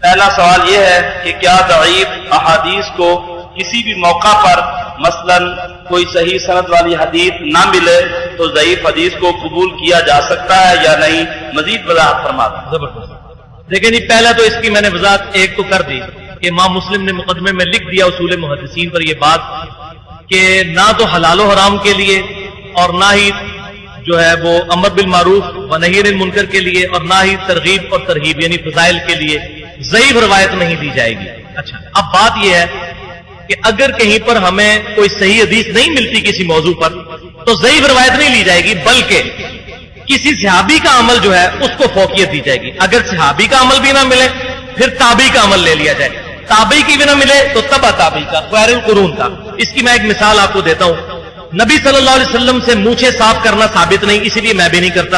پہلا سوال یہ ہے کہ کیا ضعیف احادیث کو کسی بھی موقع پر مثلا کوئی صحیح سند والی حدیث نہ ملے تو ضعیف حدیث کو قبول کیا جا سکتا ہے یا نہیں؟ مزید وضاحت فرما دیں۔ زبردست۔ دیکھیں جی، پہلا تو اس کی میں نے وضاحت ایک تو کر دی کہ امام مسلم نے مقدمے میں لکھ دیا اصول محدثین پر یہ بات کہ نہ تو حلال و حرام کے لیے اور نہ ہی جو ہے وہ امر بالمعروف و نہی عن المنکر کے لیے اور نہ ہی ترغیب اور ترہیب یعنی فضائل کے لیے ضعیف روایت نہیں دی جائے گی۔ اچھا، اب بات یہ ہے کہ اگر کہیں پر ہمیں کوئی صحیح حدیث نہیں ملتی کسی موضوع پر تو ضعیف روایت نہیں لی جائے گی، بلکہ کسی صحابی کا عمل جو ہے اس کو فوقیت دی جائے گی۔ اگر صحابی کا عمل بھی نہ ملے پھر تابعی کا عمل لے لیا جائے، تابعی کی بھی نہ ملے تو تبع تابعی کا، خیر القرون کا۔ اس کی میں ایک مثال آپ کو دیتا ہوں۔ نبی صلی اللہ علیہ وسلم سے مونچھیں صاف کرنا ثابت نہیں، اسی لیے میں بھی نہیں کرتا۔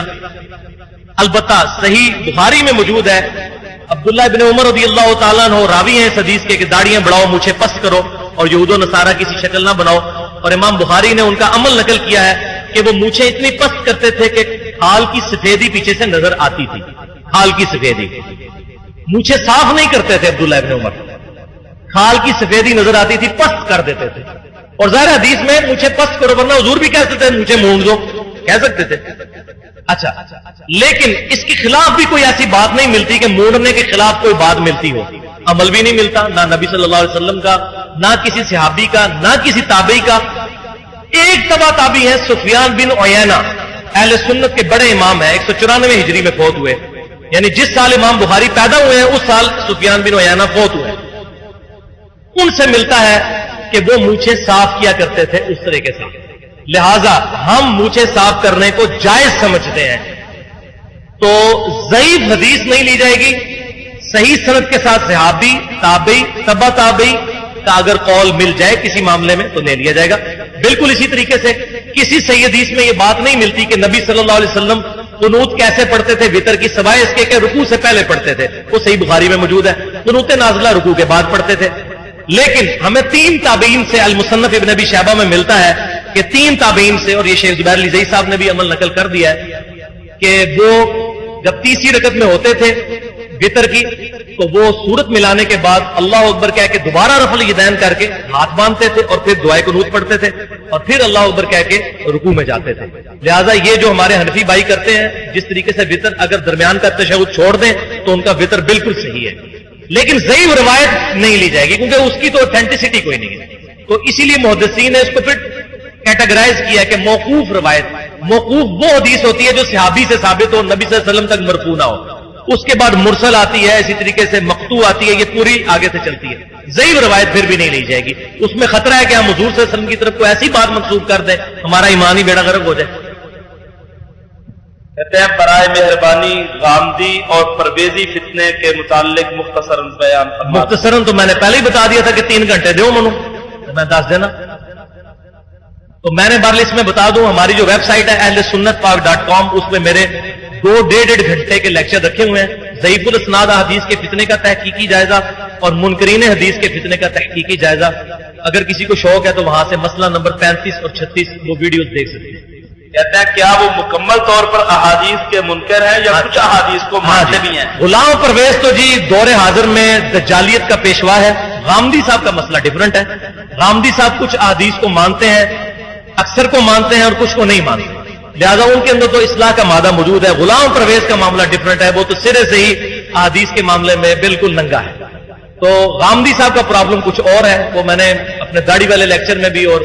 البتہ صحیح بخاری میں موجود ہے، عبداللہ ابن عمر رضی اللہ تعالیٰ عنہ راوی ہیں اس حدیث کے کہ داڑیاں بڑھاؤ، مونچھیں پست کرو اور یہود و نصارہ کسی شکل نہ بناؤ، اور امام بخاری نے ان کا عمل نقل کیا ہے کہ وہ مونچھیں اتنی پست کرتے تھے کہ کھال کی سفیدی پیچھے سے نظر آتی تھی، کھال کی سفیدی۔ مونچھیں صاف نہیں کرتے تھے عبداللہ ابن عمر، کھال کی سفیدی نظر آتی تھی، پست کر دیتے تھے۔ اور ظاہر حدیث میں مونچھیں پست کرو، ورنہ حضور بھی کہہ سکتے تھے مونچھیں مونڈ دو، کہہ سکتے تھے۔ اچھا، لیکن اس کے خلاف بھی کوئی ایسی بات نہیں ملتی کہ مونڈنے کے خلاف کوئی بات ملتی ہو، عمل بھی نہیں ملتا، نہ نبی صلی اللہ علیہ وسلم کا، نہ کسی صحابی کا، نہ کسی تابعی کا۔ ایک تبع تابعی ہے سفیان بن عیینہ، اہل سنت کے بڑے امام ہیں، 194 ہجری میں فوت ہوئے، یعنی جس سال امام بخاری پیدا ہوئے ہیں اس سال سفیان بن عیینہ فوت ہوئے۔ ان سے ملتا ہے کہ وہ مونچھیں صاف کیا کرتے تھے اس طرح کے ساتھ، لہذا ہم مونچھیں صاف کرنے کو جائز سمجھتے ہیں، تو ضعیف حدیث نہیں لی جائے گی۔ صحیح سند کے ساتھ صحابی، تابعی، تبع تابعی کا اگر قول مل جائے کسی معاملے میں تو لے لیا جائے گا۔ بالکل اسی طریقے سے کسی صحیح حدیث میں یہ بات نہیں ملتی کہ نبی صلی اللہ علیہ وسلم قنوت کیسے پڑھتے تھے وتر کی، سوائے اس کے کہ رکوع سے پہلے پڑھتے تھے، وہ صحیح بخاری میں موجود ہے۔ قنوت نازلہ رکوع کے بعد پڑھتے تھے، لیکن ہمیں 3 تابعین سے المصنف ابن ابی شیبہ میں ملتا ہے کہ 3 تابعین سے، اور یہ شیخ زبیر علی زئی صاحب نے بھی عمل نقل کر دیا ہے کہ وہ جب تیسری رکعت میں ہوتے تھے وتر کی تو وہ سورت ملانے کے بعد اللہ اکبر کہہ کے دوبارہ رفع الیدین کر کے ہاتھ باندھتے تھے اور پھر دعائے قنوت پڑھتے تھے اور پھر اللہ اکبر کہہ کے رکوع میں جاتے تھے۔ لہذا یہ جو ہمارے حنفی بھائی کرتے ہیں جس طریقے سے وتر اگر درمیان کا تشہد چھوڑ دیں تو ان کا وتر بالکل صحیح ہے، لیکن ضعیف روایت نہیں لی جائے گی کیونکہ اس کی تو اوتھینٹسٹی کوئی نہیں ہے۔ تو اسی لیے محدثین نے اس کو پھر کیٹاگرائز کیا کہ موقوف روایت، موقوف وہ حدیث ہوتی ہے جو صحابی سے ثابت ہو، نبی صلی اللہ علیہ وسلم تک مرفوع نہ ہو۔ اس کے بعد مرسل آتی ہے، اسی طریقے سے مقطوع آتی ہے، یہ پوری آگے سے چلتی ہے۔ ضعیف روایت پھر بھی نہیں لی جائے گی، اس میں خطرہ ہے کہ ہم حضور صلی اللہ علیہ وسلم کی طرف کو ایسی بات منسوب کر دیں ہمارا ایمان ہی بیڑا غرق ہو جائے۔ کہتے ہیں برائے مہربانی غامدی اور پرویزی فتنے کے متعلق مختصراً بیان فرمائیں۔ مختصراً تو میں نے پہلے ہی بتا دیا تھا کہ 3 گھنٹے دو منو، میں 10 دینا تو میں نے بارل اس میں بتا دوں ہماری جو ویب سائٹ ہے اہل سنت پاک.com، اس میں میرے 2.5 گھنٹے کے لیکچر رکھے ہوئے ہیں، ضعیف الاسناد حدیث کے فتنے کا تحقیقی جائزہ اور منکرین حدیث کے فتنے کا تحقیقی جائزہ۔ اگر کسی کو شوق ہے تو وہاں سے مسئلہ نمبر 35 اور 36 وہ ویڈیوز دیکھ سکتے ہیں۔ کہتے ہیں کیا وہ مکمل طور پر احادیث کے منکر ہیں یا کچھ احادیث کو مانتے بھی ہیں؟ غلام پرویز تو جی دور حاضر میں دجالیت کا پیشوا ہے۔ غامدی صاحب کا مسئلہ ڈیفرنٹ ہے، غامدی صاحب کچھ احادیث کو مانتے ہیں، اکثر کو مانتے ہیں اور کچھ کو نہیں مانتے، لہذا ان کے اندر تو اصلاح کا مادہ موجود ہے۔ غلام پرویز کا معاملہ ڈیفرنٹ ہے، وہ تو سرے سے ہی احادیث کے معاملے میں بالکل ننگا ہے۔ تو غامدی صاحب کا پرابلم کچھ اور ہے، وہ میں نے اپنے داڑھی والے لیکچر میں بھی اور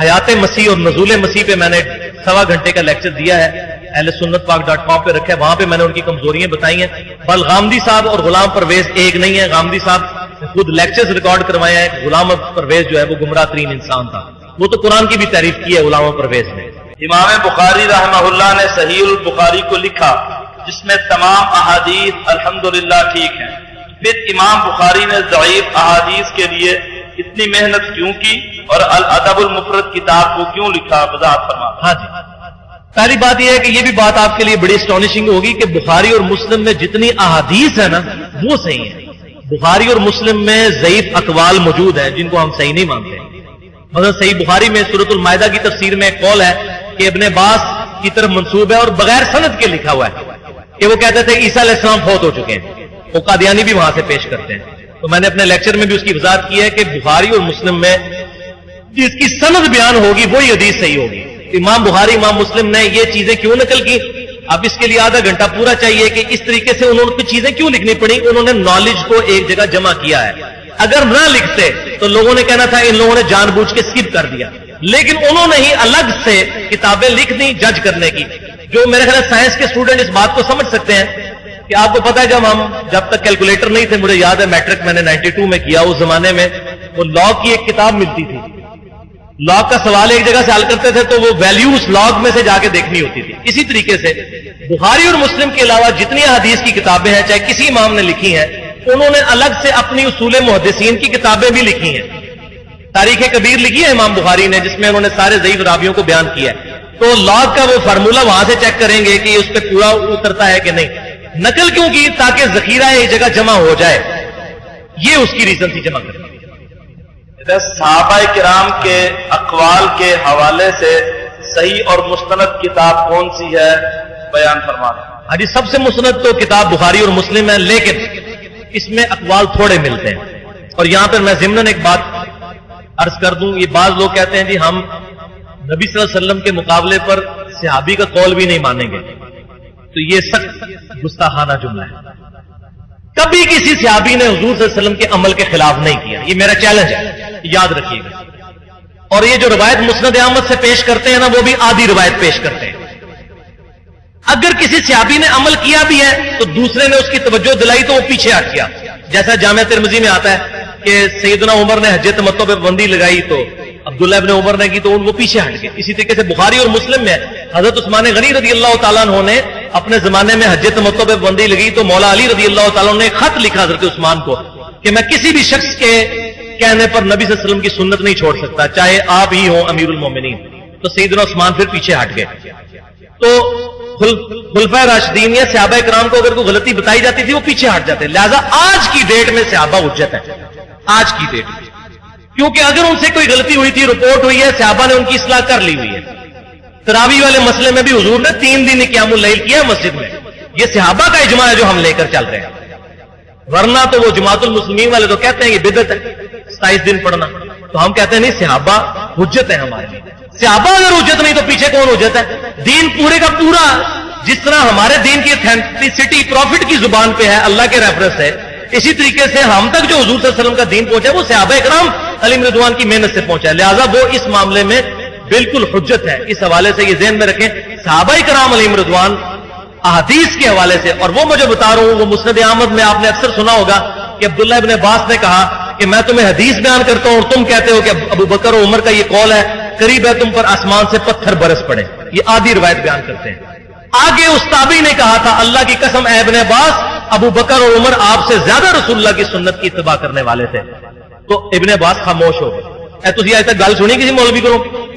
حیات مسیح اور نزول مسیح پہ میں نے 1.25 گھنٹے کا لیکچر دیا ہے، اہل سنت پاک.com پہ رکھا ہے، وہاں پہ میں نے ان کی کمزوریاں بتائی ہیں۔ بل غامدی صاحب اور غلام پرویز ایک نہیں ہے، غامدی صاحب خود لیکچرز ریکارڈ کروایا ہے، غلام پرویز جو ہے وہ گمراہ ترین انسان تھا، وہ تو قرآن کی بھی تعریف کی ہے غلام پرویز نے۔ امام بخاری رحمہ اللہ نے صحیح البخاری کو لکھا جس میں تمام احادیث الحمدللہ ٹھیک ہیں، پھر امام بخاری نے ضعیف احادیث کے لیے اتنی محنت کیوں کی اور الادب المفرد کتاب کو کیوں لکھا؟ وضاحت فرما۔ ہاں جی، پہلی بات یہ ہے کہ یہ بھی بات آپ کے لیے بڑی اسٹانشنگ ہوگی کہ بخاری اور مسلم میں جتنی احادیث ہے نا وہ صحیح ہے۔ بخاری اور مسلم میں ضعیف اقوال موجود ہیں جن کو ہم صحیح نہیں مانتے۔ مثلا صحیح بخاری میں سورۃ المائدہ کی تفسیر میں ایک قول ہے کہ ابن عباس کی طرف منسوب ہے اور بغیر سند کے لکھا ہوا ہے کہ وہ کہتے تھے عیسیٰ علیہ السلام فوت ہو چکے ہیں، وہ قادیانی بھی وہاں سے پیش کرتے ہیں. تو میں نے اپنے لیکچر میں بھی اس کی وضاحت کی ہے کہ بخاری اور مسلم میں جس کی سند بیان ہوگی وہی حدیث صحیح ہوگی. امام بخاری امام مسلم نے یہ چیزیں کیوں نقل کی؟ اب اس کے لیے آدھا گھنٹہ پورا چاہیے کہ اس طریقے سے انہوں نے چیزیں کیوں لکھنی پڑی. انہوں نے نالج کو ایک جگہ جمع کیا ہے. اگر نہ لکھتے تو لوگوں نے کہنا تھا ان لوگوں نے جان بوجھ کے سکپ کر دیا, لیکن انہوں نے ہی الگ سے کتابیں لکھ دی جج کرنے کی. جو میرے خیال سائنس کے اسٹوڈنٹ اس بات کو سمجھ سکتے ہیں کہ آپ کو پتا ہے جب تک کیلکولیٹر نہیں تھے, مجھے یاد ہے میٹرک میں نے 92 میں کیا, اس زمانے میں وہ لاگ کی ایک کتاب ملتی تھی. لاگ کا سوال ایک جگہ سے حل کرتے تھے تو وہ ویلیوز لاگ میں سے جا کے دیکھنی ہوتی تھی. اسی طریقے سے بخاری اور مسلم کے علاوہ جتنی حدیث کی کتابیں ہیں, چاہے کسی امام نے لکھی ہیں, انہوں نے الگ سے اپنی اصول محدثین کی کتابیں بھی لکھی ہیں. تاریخ کبیر لکھی ہے امام بخاری نے, جس میں انہوں نے سارے ضعیف راویوں کو بیان کیا ہے. تو لاگ کا وہ فارمولہ وہاں سے چیک کریں گے کہ اس پہ پورا اترتا ہے کہ نہیں. نقل کیوں کی؟ تاکہ ذخیرہ ایک جگہ جمع ہو جائے, یہ اس کی ریزن تھی جمع کرنے. صحابہ کرام کے اقوال کے حوالے سے صحیح اور مستند کتاب کون سی ہے بیان فرمانا. ہاں جی, سب سے مستند تو کتاب بخاری اور مسلم ہے, لیکن اس میں اقوال تھوڑے ملتے ہیں. اور یہاں پر میں ضمناً ایک بات عرض کر دوں, یہ بعض لوگ کہتے ہیں جی ہم نبی صلی اللہ علیہ وسلم کے مقابلے پر صحابی کا قول بھی نہیں مانیں گے, تو یہ سخت گستاخانہ جملہ ہے. کبھی کسی صحابی نے حضور صلی اللہ علیہ وسلم کے عمل کے خلاف نہیں کیا, یہ میرا چیلنج ہے, یاد رکھیے گا. اور یہ جو روایت مسند احمد سے پیش کرتے ہیں نا, وہ بھی آدھی روایت پیش کرتے ہیں. اگر کسی صحابی نے عمل کیا بھی ہے تو دوسرے نے اس کی توجہ دلائی تو وہ پیچھے ہٹ گیا. جیسا جامعہ ترمذی میں آتا ہے کہ سیدنا عمر نے حج تمتع پہ پابندی لگائی تو عبداللہ ابن عمر نے کی تو وہ پیچھے ہٹ گئے. اسی طریقے سے بخاری اور مسلم میں حضرت عثمان غنی رضی اللہ تعالیٰ عنہ نے اپنے زمانے میں حج تمتع پہ پابندی لگی تو مولا علی رضی اللہ تعالیٰ عنہ نے خط لکھا حضرت عثمان کو کہ میں کسی بھی شخص کے کہنے پر نبی صلی اللہ علیہ وسلم کی سنت نہیں چھوڑ سکتا, چاہے آپ ہی ہوں امیر المومنین. تو سیدنا عثمان پھر پیچھے ہٹ گئے. تو خلفائے راشدین یا صحابہ کرام کو اگر کوئی غلطی بتائی جاتی تھی وہ پیچھے ہٹ جاتے. لہذا آج کی ڈیٹ میں صحابہ حجت ہے, آج کی ڈیٹ میں, کیونکہ اگر ان سے کوئی غلطی ہوئی تھی, رپورٹ ہوئی ہے, صحابہ نے ان کی اصلاح کر لی ہوئی ہے. تراویح والے مسئلے میں بھی حضور نے 3 دن قیام اللیل کیا مسجد میں, یہ صحابہ کا اجماع ہے جو ہم لے کر چل رہے ہیں. ورنہ تو وہ جماعت المسلمین والے تو کہتے ہیں یہ بدعت ہے 27 دن پڑھنا, تو ہم کہتے ہیں نہیں, صحابہ حجت ہے ہمارے لیے. صحابہ اگر حجت نہیں تو پیچھے کون حجت ہے؟ دین پورے کا پورا جس طرح ہمارے دین کی اتھینٹسٹی پروفٹ کی زبان پہ ہے, اللہ کے ریفرنس ہے, اسی طریقے سے ہم تک جو حضور صلی اللہ علیہ وسلم کا دین پہنچا ہے وہ صحابہ کرام علیہم رضوان کی محنت سے پہنچا ہے. لہذا وہ اس معاملے میں بالکل حجت ہے. اس حوالے سے یہ ذہن میں رکھیں, صحابہ کرام علیہم رضوان احادیث کے حوالے سے. اور وہ مجھے بتا رہا ہوں, وہ مسند احمد میں آپ نے اکثر سنا ہوگا کہ عبداللہ ابن عباس نے کہا کہ میں تمہیں حدیث بیان کرتا ہوں اور تم کہتے ہو کہ ابو بکر اور عمر کا یہ قول ہے, قریب ہے تم پر آسمان سے پتھر برس پڑے. یہ آدھی روایت بیان کرتے ہیں. آگے اس تابعی نے کہا تھا اللہ کی قسم اے ابن عباس, ابو بکر اور عمر آپ سے زیادہ رسول اللہ کی سنت کی اتباع کرنے والے تھے. تو ابن عباس خاموش ہو گئے. تھی آج تک گل سنی کسی مولوی کو؟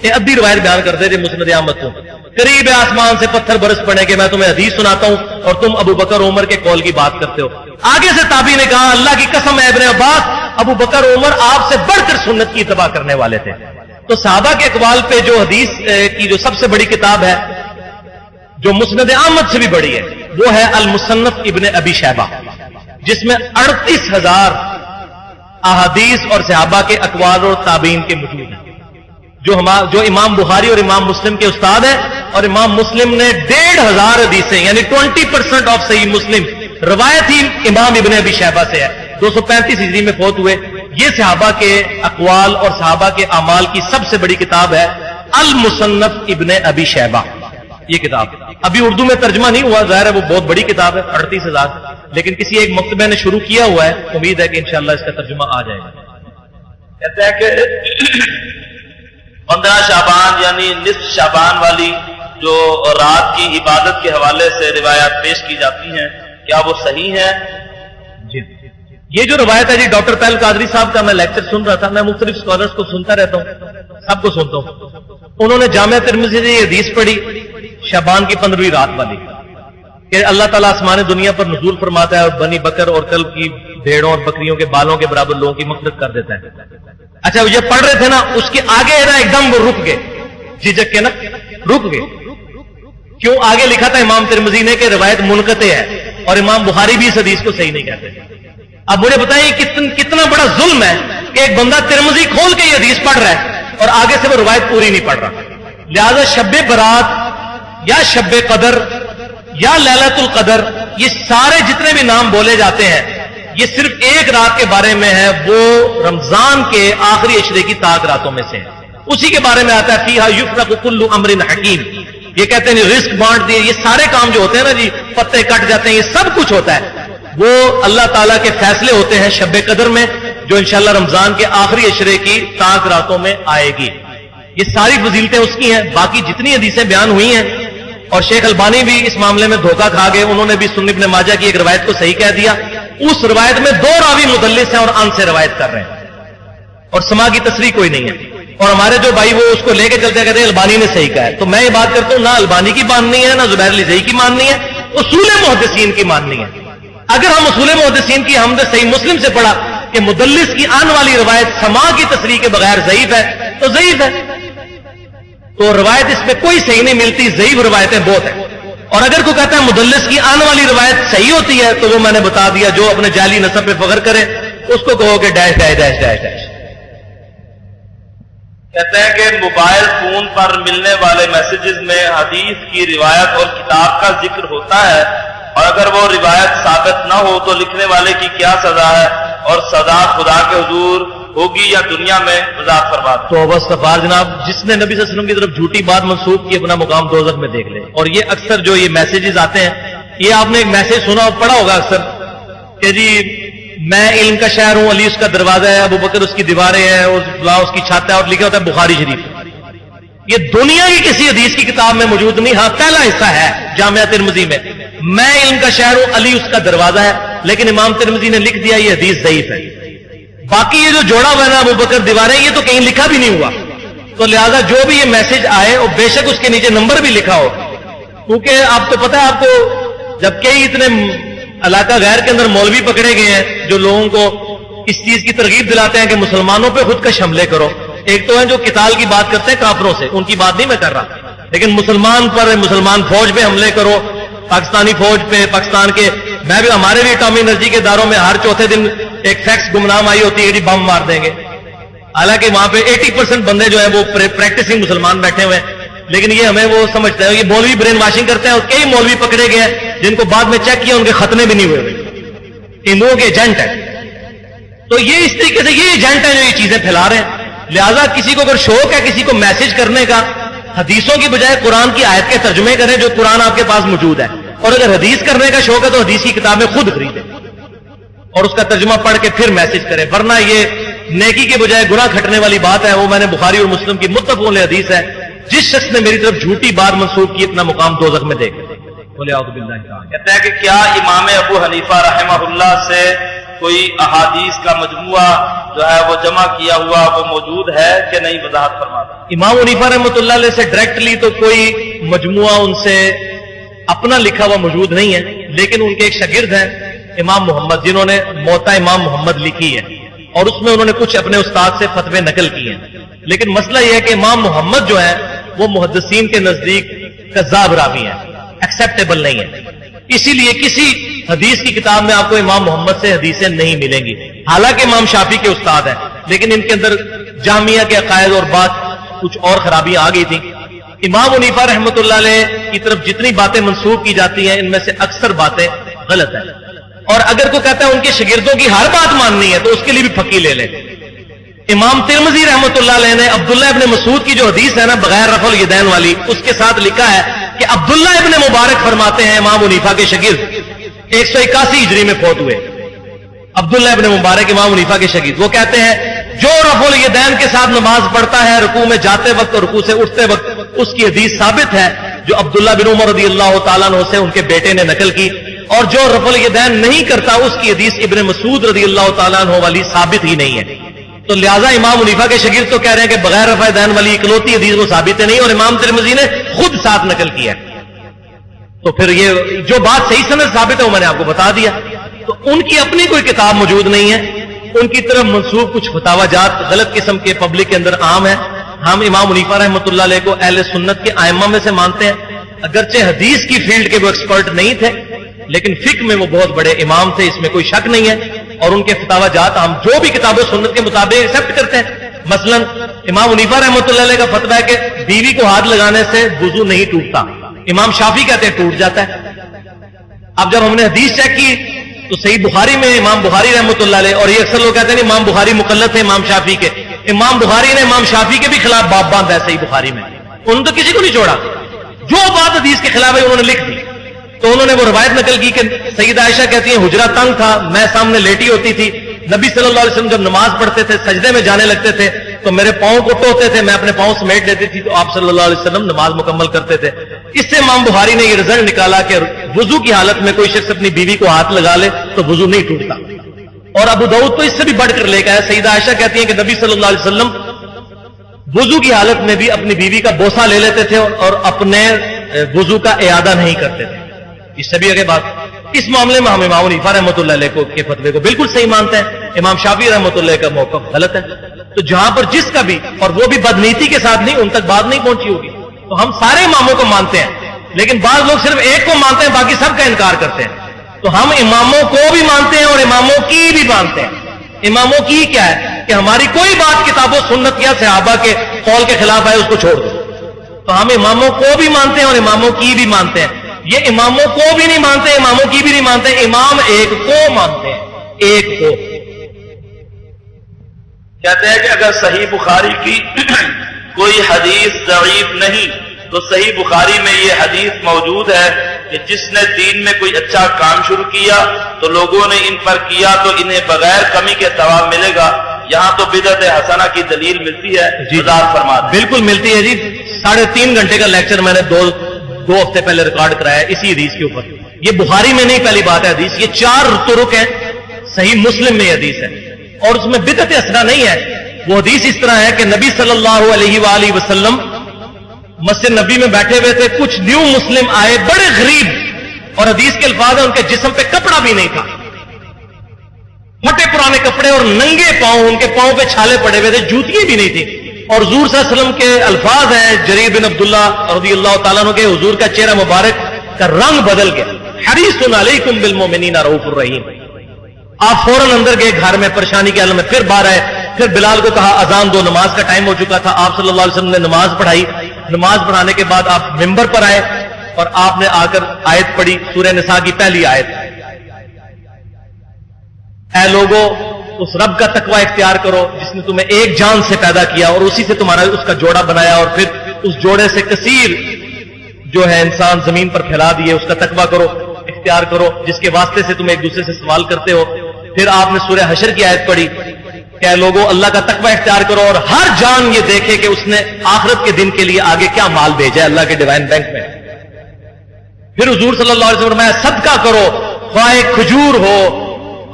یہ ادھی روایت بیان کرتے تھے مسند احمد کو, قریب آسمان سے پتھر برس پڑے کہ میں تمہیں حدیث سناتا ہوں اور تم ابو بکر عمر کے قول کی بات کرتے ہو. آگے سے تابعی نے کہا اللہ کی قسم اے ابن عباس, ابو بکر عمر آپ سے بڑھ کر سنت کی اتباع کرنے والے تھے. تو صحابہ کے اقوال پہ جو حدیث کی جو سب سے بڑی کتاب ہے جو مسند احمد سے بھی بڑی ہے وہ ہے المصنف ابن ابی شیبہ, جس میں 38,000 احادیث اور صحابہ کے اقوال اور تابعین کے موجود ہیں. جو امام بخاری اور امام مسلم کے استاد ہیں, اور امام مسلم نے 1,500 حدیثیں یعنی 20% آف صحیح مسلم روایت ہی امام ابن ابی شیبہ سے ہے. 235 ہجری میں فوت ہوئے. یہ صحابہ کے اقوال اور صحابہ کے اعمال کی سب سے بڑی کتاب ہے المصنف ابن ابی شیبہ. یہ کتاب ابھی اردو میں ترجمہ نہیں ہوا, ظاہر ہے وہ بہت بڑی کتاب ہے 38,000, لیکن کسی ایک مکتبہ نے شروع کیا ہوا ہے, امید ہے کہ انشاءاللہ اس کا ترجمہ آ جائے گا. کہتے ہیں کہ 15 شعبان یعنی نصف شعبان والی جو رات کی عبادت کے حوالے سے روایات پیش کی جاتی ہیں, کیا وہ صحیح ہیں؟ جی, یہ جو روایت ہے جی ڈاکٹر پہل قادری صاحب کا میں لیکچر سن رہا تھا, میں مختلف اسکالرس کو سنتا رہتا ہوں, سب کو سنتا ہوں. انہوں نے جامعہ ترمذی سے یہ حدیث پڑھی شعبان کی 15ویں رات والی کہ اللہ تعالیٰ آسمان دنیا پر نزول فرماتا ہے اور بنی بکر اور کلب کی بھیڑوں اور بکریوں کے بالوں کے برابر لوگوں کی مغفرت کر دیتا ہے. اچھا یہ پڑھ رہے تھے نا, اس کے آگے نا ایک دم وہ رک گئے, جھجک کے نا رک گئے. کیوں؟ آگے لکھا تھا امام ترمذی نے کہ روایت منقطع ہے. اور امام بخاری بھی اس حدیث کو صحیح نہیں کہتے. اب مجھے بتائیں کتنا بڑا ظلم ہے کہ ایک بندہ ترمذی کھول کے یہ حدیث پڑھ رہا ہے اور آگے سے وہ روایت پوری نہیں پڑھ رہا. لہذا شب برات یا شب قدر یا لیلۃ القدر، یہ سارے جتنے بھی نام بولے جاتے ہیں یہ صرف ایک رات کے بارے میں ہے، وہ رمضان کے آخری عشرے کی طاق راتوں میں سے ہے. اسی کے بارے میں آتا ہے فیہا یفرق کل امر حکیم. یہ کہتے ہیں رزق بانٹ دیے، یہ سارے کام جو ہوتے ہیں نا جی، پتے کٹ جاتے ہیں، یہ سب کچھ ہوتا ہے، وہ اللہ تعالیٰ کے فیصلے ہوتے ہیں شب قدر میں، جو انشاءاللہ رمضان کے آخری عشرے کی طاق راتوں میں آئے گی. یہ ساری فضیلتیں اس کی ہیں. باقی جتنی حدیثیں بیان ہوئی ہیں، اور شیخ البانی بھی اس معاملے میں دھوکہ کھا گئے، انہوں نے بھی سنن ابن ماجہ کی ایک روایت کو صحیح کہہ دیا. اس روایت میں 2 راوی مدلس ہیں اور ان سے روایت کر رہے ہیں، اور سما کی تصریح کوئی نہیں ہے. اور ہمارے جو بھائی وہ اس کو لے کے چلتے ہیں، کہتے ہیں البانی نے صحیح کہا ہے. تو میں یہ بات کرتا ہوں، نہ البانی کی ماننی ہے، نہ زبیر علی زئی کی ماننی ہے، اصول محدثین کی ماننی ہے. اگر ہم اصول محدثین کی، ہم نے صحیح مسلم سے پڑھا کہ مدلس کی آن والی روایت سما کی تصریح کے بغیر ضعیف ہے، تو ضعیف ہے. تو روایت اس پہ کوئی صحیح نہیں ملتی، ضعیف روایتیں بہت ہیں. اور اگر کوئی کہتا ہے مدلس کی آن والی روایت صحیح ہوتی ہے، تو وہ میں نے بتا دیا، جو اپنے جعلی نسب پہ فخر کرے اس کو کہو کہ dash dash dash dash dash. کہتے ہیں کہ موبائل فون پر ملنے والے میسیجز میں حدیث کی روایت اور کتاب کا ذکر ہوتا ہے، اور اگر وہ روایت ثابت نہ ہو تو لکھنے والے کی کیا سزا ہے، اور سزا خدا کے حضور ہوگی یا دنیا میں؟ وضاحت فرما دیں. تو استغفار جناب، جس نے نبی صلی اللہ علیہ وسلم کی طرف جھوٹی بات منسوب کی، اپنا مقام دوزخ میں دیکھ لے. اور یہ اکثر جو یہ میسیجز آتے ہیں، یہ آپ نے ایک میسیج سنا اور پڑھا ہوگا اکثر کہ جی میں علم کا شہر ہوں، علی اس کا دروازہ ہے، ابو بکر اس کی دیواریں ہیں، اور فلاں اس کی چھت ہے، اور لکھا ہوتا ہے بخاری شریف. یہ دنیا کی کسی حدیث کی کتاب میں موجود نہیں. ہاں پہلا حصہ ہے جامعہ ترمذی میں علم کا شہر ہوں، علی اس کا دروازہ ہے، لیکن امام ترمذی نے لکھ دیا یہ حدیث ضعیف ہے. باقی یہ جو جوڑا ہوا ہے نا ابو بکر دیواریں، یہ تو کہیں لکھا بھی نہیں ہوا. تو لہذا جو بھی یہ میسج آئے، اور بے شک اس کے نیچے نمبر بھی لکھا ہو، کیونکہ آپ تو پتہ ہے آپ کو، جب کئی اتنے علاقہ غیر کے اندر مولوی پکڑے گئے ہیں جو لوگوں کو اس چیز کی ترغیب دلاتے ہیں کہ مسلمانوں پہ خودکش حملے کرو. ایک تو ہے جو قتال کی بات کرتے ہیں کافروں سے، ان کی بات نہیں میں کر رہا، لیکن مسلمان پر، مسلمان فوج پہ حملے کرو، پاکستانی فوج پہ، پاکستان کے، میں بھی، ہمارے بھی اٹامی انرجی کے اداروں میں ہر چوتھے دن ایک فیکس گمنام آئی ہوتی ہے کہ بم مار دیں گے. حالانکہ وہاں پہ 80% بندے جو ہیں وہ پریکٹسنگ مسلمان بیٹھے ہوئے ہیں، لیکن یہ ہمیں وہ سمجھتے ہیں، یہ مولوی برین واشنگ کرتے ہیں. اور کئی مولوی پکڑے گئے ہیں جن کو بعد میں چیک کیا ان کے ختنے بھی نہیں ہوئے، ہندوؤں کے ایجنٹ ہیں. تو یہ اس طریقے سے یہ ایجنٹ ہیں جو یہ چیزیں پھیلا رہے ہیں. لہذا کسی کو اگر شوق ہے کسی کو میسج کرنے کا، حدیثوں کی بجائے قرآن کی آیت کے ترجمے کریں جو قرآن آپ کے پاس موجود ہے. اور اگر حدیث کرنے کا شوق ہے تو حدیث کی کتابیں خود خریدیں اور اس کا ترجمہ پڑھ کے پھر میسج کریں. ورنہ یہ نیکی کے بجائے گناہ کھٹنے والی بات ہے. وہ میں نے بخاری اور مسلم کی متفق علیہ حدیث ہے، جس شخص نے میری طرف جھوٹی بات منسوب کی اپنا مقام دوزخ میں دیکھ لے. بولے اعوذ باللہ تعالی. کہتے ہیں کہ کیا امام ابو حنیفہ رحمہ اللہ سے کوئی احادیث کا مجموعہ جو ہے وہ جمع کیا ہوا وہ موجود ہے کہ نہیں؟ وضاحت فرما دیں. امام حنیفہ رحمۃ اللہ علیہ سے ڈائریکٹلی تو کوئی مجموعہ ان سے اپنا لکھا ہوا موجود نہیں ہے، لیکن ان کے ایک شاگرد ہیں امام محمد، جنہوں نے موطا امام محمد لکھی ہے، اور اس میں انہوں نے کچھ اپنے استاد سے فتوے نقل کیے ہیں. لیکن مسئلہ یہ ہے کہ امام محمد جو ہے وہ محدثین کے نزدیک کذاب راوی ہیں، ایکسیپٹیبل نہیں ہے. اسی لیے کسی حدیث کی کتاب میں آپ کو امام محمد سے حدیثیں نہیں ملیں گی. حالانکہ امام شافعی کے استاد ہیں، لیکن ان کے اندر جامعہ کے عقائد اور بات کچھ اور خرابیاں آ گئی تھیں. امام حنیفہ رحمۃ اللہ علیہ کی طرف جتنی باتیں منسوب کی جاتی ہیں ان میں سے اکثر باتیں غلط ہیں. اور اگر کوئی کہتا ہے ان کے شاگردوں کی ہر بات ماننی ہے تو اس کے لیے بھی پھکی لے لیں. امام ترمذی رحمۃ اللہ علیہ نے عبداللہ ابن مسعود کی جو حدیث ہے نا بغیر رفع الیدین والی، اس کے ساتھ لکھا ہے کہ عبداللہ ابن مبارک فرماتے ہیں، امام حنیفہ کے شاگرد 181 ہجری میں فوت ہوئے، عبداللہ ابن مبارک امام حنیفہ کے شاگرد، وہ کہتے ہیں جو رفع الیدین کے ساتھ نماز پڑھتا ہے رکوع میں جاتے وقت اور رکوع سے اٹھتے وقت، اس کی حدیث ثابت ہے جو عبداللہ بن عمر رضی اللہ تعالیٰ عنہ سے ان کے بیٹے نے نقل کی. اور جو رفع الیدین نہیں کرتا اس کی حدیث ابن مسعود رضی اللہ تعالیٰ عنہ والی ثابت ہی نہیں ہے. تو لہٰذا امام حنیفہ کے شاگرد تو کہہ رہے ہیں کہ بغیر رفع الیدین والی اکلوتی حدیث وہ ثابت نہیں، اور امام ترمذی نے خود ساتھ نقل کیا. تو پھر یہ جو بات صحیح سند ثابت ہے وہ میں نے آپ کو بتا دیا. تو ان کی اپنی کوئی کتاب موجود نہیں ہے، ان کی طرف منسوب کچھ فتاوا جات غلط قسم کے پبلک کے اندر عام ہے. ہم امام حنیفہ رحمۃ اللہ علیہ کو اہل سنت کے ائمہ میں سے مانتے ہیں، اگرچہ حدیث کی فیلڈ کے وہ ایکسپرٹ نہیں تھے، لیکن فقہ میں وہ بہت بڑے امام تھے، اس میں کوئی شک نہیں ہے، اور ان کے فتاوی جات ہم جو بھی کتاب و سنت کے مطابق ایکسپٹ کرتے ہیں۔ مثلا امام حنیفہ رحمۃ اللہ علیہ کا فتویٰ ہے کہ بیوی کو ہاتھ لگانے سے وضو نہیں ٹوٹتا، امام شافعی کہتے ہیں ٹوٹ جاتا ہے۔ اب جب ہم نے حدیث چیک کی تو صحیح بخاری میں امام بخاری رحمۃ اللہ علیہ، اور یہ اکثر لوگ کہتے ہیں امام بخاری مقلد تھے امام شافعی کے، امام بخاری نے امام شافعی کے بھی خلاف باب باندھا ہے صحیح بخاری میں، انہوں نے تو کسی کو نہیں چھوڑا، جو بات حدیث کے خلاف ہے انہوں نے لکھ دی۔ تو انہوں نے وہ روایت نقل کی کہ سیدہ عائشہ کہتی ہیں حجرہ تنگ تھا، میں سامنے لیٹی ہوتی تھی، نبی صلی اللہ علیہ وسلم جب نماز پڑھتے تھے سجدے میں جانے لگتے تھے تو میرے پاؤں کو ٹوتے تھے، میں اپنے پاؤں سمیٹ لیتی تھی تو آپ صلی اللہ علیہ وسلم نماز مکمل کرتے تھے۔ اس سے امام بخاری نے یہ رزلٹ نکالا کہ وضو کی حالت میں کوئی شخص اپنی بیوی کو ہاتھ لگا لے تو وضو نہیں ٹوٹتا۔ اور ابو داؤد تو اس سے بھی بڑھ کر لے کے آیا، سیدہ عائشہ کہتی ہیں کہ نبی صلی اللہ علیہ وسلم وضو کی حالت میں بھی اپنی بیوی کا بوسہ لے لیتے تھے اور اپنے وضو کا اعادہ نہیں کرتے تھے۔ اس سے بھی آگے بات، اس معاملے میں ہم امام حنیفہ رحمۃ اللہ علیہ کے فتوے کو بالکل صحیح مانتے ہیں، امام شافعی رحمۃ اللہ کا موقف غلط ہے۔ تو جہاں پر جس کا بھی، اور وہ بھی بدنیتی کے ساتھ نہیں، ان تک بات نہیں پہنچی ہوگی، تو ہم سارے اماموں کو مانتے ہیں، لیکن بعض لوگ صرف ایک کو مانتے ہیں باقی سب کا انکار کرتے ہیں۔ تو ہم اماموں کو بھی مانتے ہیں اور اماموں کی بھی مانتے ہیں۔ اماموں کی کیا ہے کہ ہماری کوئی بات کتاب و سنت یا صحابہ کے قول کے خلاف ہے اس کو چھوڑ دو، تو ہم اماموں کو بھی مانتے ہیں اور اماموں کی بھی مانتے ہیں۔ یہ اماموں کو بھی نہیں مانتے، اماموں کی بھی نہیں مانتے، امام ایک کو مانتے ہیں، ایک کو۔ کہتے ہیں کہ اگر صحیح بخاری کی کوئی حدیث ضعیف نہیں تو صحیح بخاری میں یہ حدیث موجود ہے کہ جس نے دین میں کوئی اچھا کام شروع کیا تو لوگوں نے ان پر کیا تو انہیں بغیر کمی کے ثواب ملے گا۔ یہاں تو بدعت حسنہ کی دلیل ملتی ہے، وضاحت فرما دیں۔ بالکل ملتی ہے جی، 3.5 گھنٹے کا لیکچر میں نے دو ہفتے پہلے ریکارڈ کرایا اسی حدیث کے اوپر۔ یہ بخاری میں نہیں پہلی بات ہے حدیث، یہ 4 طرق ہیں، صحیح مسلم میں حدیث ہے، اور اس میں بدعت حسنہ نہیں ہے۔ وہ حدیث اس طرح ہے کہ نبی صلی اللہ علیہ وآلہ وسلم مسجد نبی میں بیٹھے ہوئے تھے، کچھ نیو مسلم آئے بڑے غریب، اور حدیث کے الفاظ ہیں ان کے جسم پہ کپڑا بھی نہیں تھا، پھٹے پرانے کپڑے اور ننگے پاؤں، ان کے پاؤں پہ چھالے پڑے ہوئے تھے، جوتیاں بھی نہیں تھی، اور حضور صلی اللہ علیہ وسلم کے الفاظ ہیں جریر بن عبداللہ رضی اللہ تعالیٰ عنہ کے، حضور کا چہرہ مبارک کا رنگ بدل گیا، حریص علیکم بالمؤمنین رؤوف الرحیم۔ آپ فوراً اندر گئے گھر میں پریشانی کے حال میں، پھر باہر آئے، پھر بلال کو کہا اذان دو، نماز کا ٹائم ہو چکا تھا، آپ صلی اللہ علیہ وسلم نے نماز پڑھائی، نماز پڑھانے کے بعد آپ ممبر پر آئے اور آپ نے آ کر آیت پڑھی، سورہ نساء کی پہلی آیت، اے لوگو اس رب کا تقوی اختیار کرو جس نے تمہیں ایک جان سے پیدا کیا اور اسی سے تمہارا اس کا جوڑا بنایا، اور پھر اس جوڑے سے کثیر جو ہے انسان زمین پر پھیلا دیے، اس کا تقوی کرو، اختیار کرو، جس کے واسطے سے تم ایک دوسرے سے سوال کرتے ہو۔ پھر آپ نے سورہ حشر کی آیت پڑھی کہ اے لوگو اللہ کا تقوی اختیار کرو اور ہر جان یہ دیکھے کہ اس نے آخرت کے دن کے لیے آگے کیا مال بھیجا ہے اللہ کے ڈیوائن بینک میں۔ پھر حضور صلی اللہ علیہ وسلم فرمایا صدقہ کرو، خواہ ایک کھجور ہو،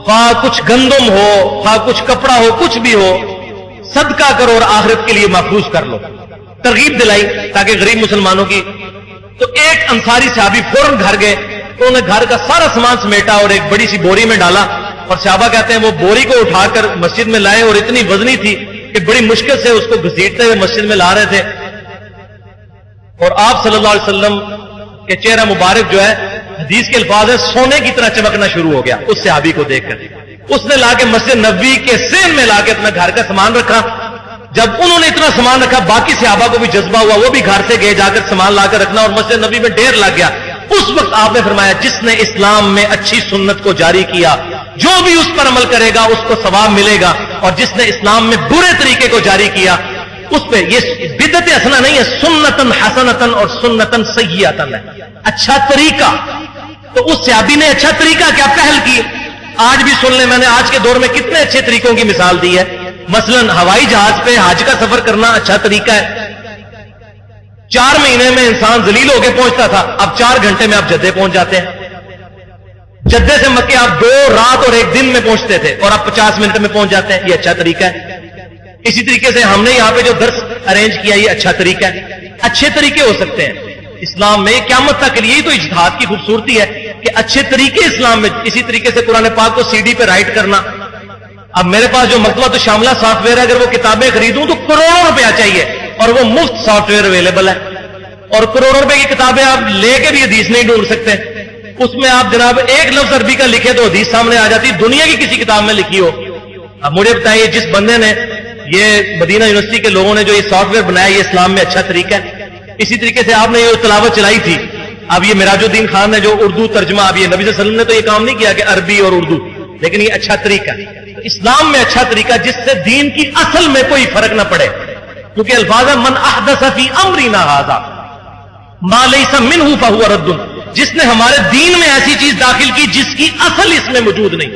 خواہ کچھ گندم ہو، خواہ کچھ کپڑا ہو، کچھ بھی ہو، صدقہ کرو اور آخرت کے لیے محفوظ کر لو۔ ترغیب دلائی تاکہ غریب مسلمانوں کی۔ تو ایک انصاری صحابی فوراً گھر گئے، تو انہوں نے گھر کا سارا سامان سمیٹا اور ایک بڑی سی بوری میں ڈالا، اور صحابہ کہتے ہیں وہ بوری کو اٹھا کر مسجد میں لائے اور اتنی وزنی تھی کہ بڑی مشکل سے اس کو گھسیٹتے ہوئے مسجد میں لا رہے تھے، اور آپ صلی اللہ علیہ وسلم کہ چہرہ مبارک جو ہے حدیث کے الفاظ ہے سونے کی طرح چمکنا شروع ہو گیا اس صحابی کو دیکھ کر۔ اس نے لا کے مسجد نبوی کے سین میں لا کے اپنا گھر کا سامان رکھا۔ جب انہوں نے اتنا سامان رکھا باقی صحابہ کو بھی جذبہ ہوا، وہ بھی گھر سے گئے جا کر سامان لا کر رکھنا، اور مسجد نبوی میں ڈھیر لگ گیا۔ اس وقت آپ نے فرمایا جس نے اسلام میں اچھی سنت کو جاری کیا جو بھی اس پر عمل کرے گا اس کو ثواب ملے گا، اور جس نے اسلام میں برے طریقے کو جاری کیا اس پہ یہ بدعت حسنہ نہیں ہے، سنتن حسنتن اور سنتن سیئتن ہے، اچھا طریقہ۔ تو اس صحابی نے اچھا طریقہ کیا پہل کی، آج بھی سن لیں، میں نے آج کے دور میں کتنے اچھے طریقوں کی مثال دی ہے۔ مثلا ہوائی جہاز پہ حج کا سفر کرنا اچھا طریقہ ہے۔ 4 مہینے میں انسان ذلیل ہو کے پہنچتا تھا، اب 4 گھنٹے میں آپ جدے پہنچ جاتے ہیں۔ جدے سے مکے آپ 2 رات اور 1 دن میں پہنچتے تھے اور آپ 50 منٹ میں پہنچ جاتے ہیں، یہ اچھا طریقہ ہے۔ اسی طریقے سے ہم نے یہاں پہ جو درس ارینج کیا یہ اچھا طریقہ ہے۔ اچھے طریقے ہو سکتے ہیں اسلام میں، قیامت تک کے لیے ہی تو اجتہاد کی خوبصورتی ہے کہ اچھے طریقے اسلام میں۔ اسی طریقے سے قرآن پاک کو CD پہ رائٹ کرنا۔ اب میرے پاس جو مکتبہ تو شاملہ سافٹ ویئر ہے، اگر وہ کتابیں خریدوں تو کروڑوں روپیہ چاہیے، اور وہ مفت سافٹ ویئر اویلیبل ہے، اور کروڑوں روپے کی کتابیں آپ لے کے بھی حدیث نہیں ڈھونڈ سکتے۔ اس میں آپ جناب ایک لفظ عربی کا لکھے تو حدیث سامنے آ جاتی، دنیا کی کسی کتاب میں لکھی ہو۔ اب مجھے بتائیے، جس بندے نے یہ مدینہ یونیورسٹی کے لوگوں نے جو یہ سافٹ ویئر بنایا، یہ اسلام میں اچھا طریقہ ہے؟ اسی طریقے سے آپ نے یہ تلاوت چلائی تھی، اب یہ مراج الدین خان نے جو اردو ترجمہ، اب یہ نبی صلی اللہ علیہ وسلم نے تو یہ کام نہیں کیا کہ عربی اور اردو، لیکن یہ اچھا طریقہ ہے اسلام میں، اچھا طریقہ جس سے دین کی اصل میں کوئی فرق نہ پڑے، کیونکہ الفاظ ہے من احدث فی امرنا ھذا ما لیس منہ فہو رد، جس نے ہمارے دین میں ایسی چیز داخل کی جس کی اصل اس میں موجود نہیں۔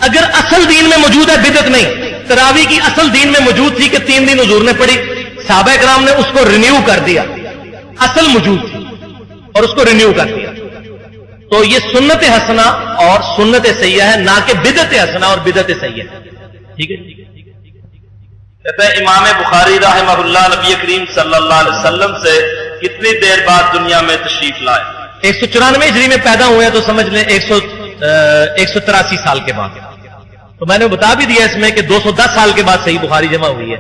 اگر اصل دین میں موجود ہے بدعت نہیں۔ تراویح کی اصل دین میں موجود تھی کہ 3 دن حضور نے پڑھی، صحابہ کرام نے اس کو رینیو کر دیا، اصل موجود تھی اور اس کو رینیو کر دیا۔ تو یہ سنت حسنہ اور سنت سیئہ ہے، نہ کہ بدعت حسنہ اور بدعت سیئہ۔ ٹھیک ہے، کہتے ہیں امام بخاری رحمہ اللہ نبی کریم صلی اللہ علیہ وسلم سے کتنی دیر بعد دنیا میں تشریف لائے؟ 194 ہجری میں پیدا ہوئے ہیں تو سمجھ لیں 183 سال کے بعد۔ تو میں نے بتا بھی دیا اس میں کہ 210 سال کے بعد صحیح بخاری جمع ہوئی ہے،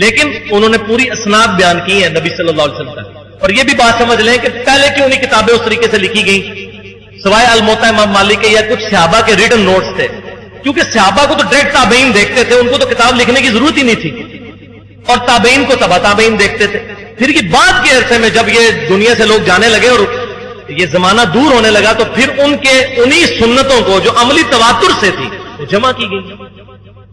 لیکن انہوں نے پوری اسناد بیان کی ہیں نبی صلی اللہ علیہ وسلم تک۔ اور یہ بھی بات سمجھ لیں کہ پہلے کیوں نہیں کتابیں اس طریقے سے لکھی گئیں سوائے الموطا امام مالک کے یا کچھ صحابہ کے ریٹن نوٹس تھے، کیونکہ صحابہ کو تو ڈائریکٹ تابعین دیکھتے تھے، ان کو تو کتاب لکھنے کی ضرورت ہی نہیں تھی، اور تابعین کو تبع تابعین دیکھتے تھے۔ پھر یہ بعد کے عرصے میں جب یہ دنیا سے لوگ جانے لگے اور یہ زمانہ دور ہونے لگا تو پھر ان کے انہی سنتوں کو جو عملی تواتر سے تھی وہ جمع کی گئی۔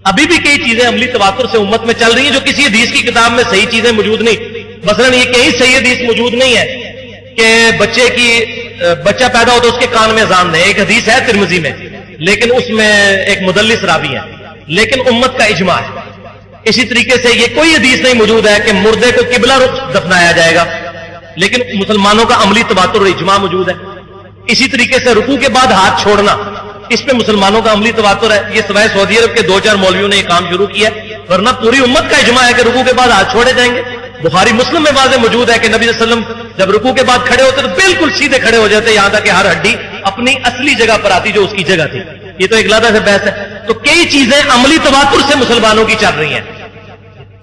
ابھی بھی کئی چیزیں عملی تواتر سے امت میں چل رہی ہیں جو کسی حدیث کی کتاب میں صحیح چیزیں موجود نہیں۔ مثلا یہ کہیں صحیح حدیث موجود نہیں ہے کہ بچہ پیدا ہو تو اس کے کان میں اذان دیں، ایک حدیث ہے ترمذی میں، لیکن اس میں ایک مدلس راوی ہے، لیکن امت کا اجماع ہے۔ اسی طریقے سے یہ کوئی حدیث نہیں موجود ہے کہ مردے کو قبلہ رخ دفنایا جائے گا، لیکن مسلمانوں کا عملی تواتر اور اجماع موجود ہے۔ اسی طریقے سے رکوع کے بعد ہاتھ چھوڑنا، اس پہ مسلمانوں کا عملی تواتر ہے۔ یہ سوائے سعودی عرب کے 2-4 مولویوں نے یہ کام شروع کیا ہے، ورنہ پوری امت کا اجماع ہے کہ رکوع کے بعد ہاتھ چھوڑے جائیں گے۔ بخاری مسلم میں واضح موجود ہے کہ نبی صلی اللہ علیہ وسلم جب رکوع کے بعد کھڑے ہوتے تو بالکل سیدھے کھڑے ہو جاتے، یہاں تک کہ ہر ہڈی اپنی اصلی جگہ پر آتی جو اس کی جگہ تھی۔ یہ تو ایک علیحدہ سے بحث ہے۔ تو کئی چیزیں عملی تواتر سے مسلمانوں کی چل رہی ہیں،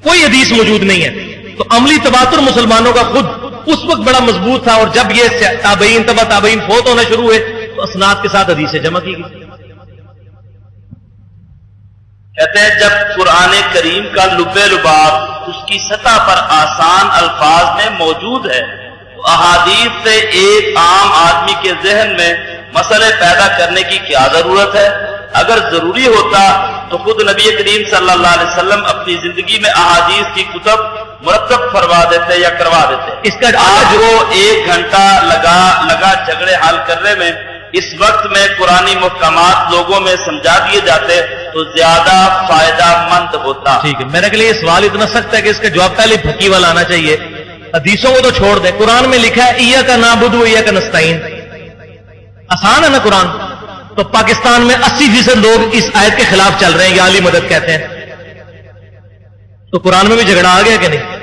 کوئی حدیث موجود نہیں ہے۔ تو عملی تواتر مسلمانوں کا خود اس وقت بڑا مضبوط تھا، اور جب یہ تابعین تبع تابعین فوت ہونا شروع ہوئے تو اسناد کے ساتھ حدیثیں جمع کی گئی۔ کہتے ہیں جب قرآن کریم کا لب لباب اس کی سطح پر آسان الفاظ میں موجود ہے تو احادیث سے ایک عام آدمی کے ذہن میں مسئلے پیدا کرنے کی کیا ضرورت ہے؟ اگر ضروری ہوتا تو خود نبی کریم صلی اللہ علیہ وسلم اپنی زندگی میں احادیث کی کتب مرتب فرما دیتے یا کروا دیتے۔ اس کا آج وہ 1 گھنٹہ لگا جھگڑے حل کرنے میں، اس وقت میں قرآنی محکمات لوگوں میں سمجھا دیے جاتے تو زیادہ فائدہ مند ہوتا۔ ٹھیک ہے، میرے کے لیے یہ سوال اتنا سخت ہے کہ اس کا جواب پہلے پھکی والا آنا چاہیے۔ حدیثوں کو تو چھوڑ دیں، قرآن میں لکھا ہے ایاک نعبد و ایاک نستعین، آسان ہے نا قرآن؟ تو پاکستان میں 80% لوگ اس آیت کے خلاف چل رہے ہیں، یا علی مدد کہتے ہیں، تو قرآن میں بھی جھگڑا آ گیا کہ نہیں؟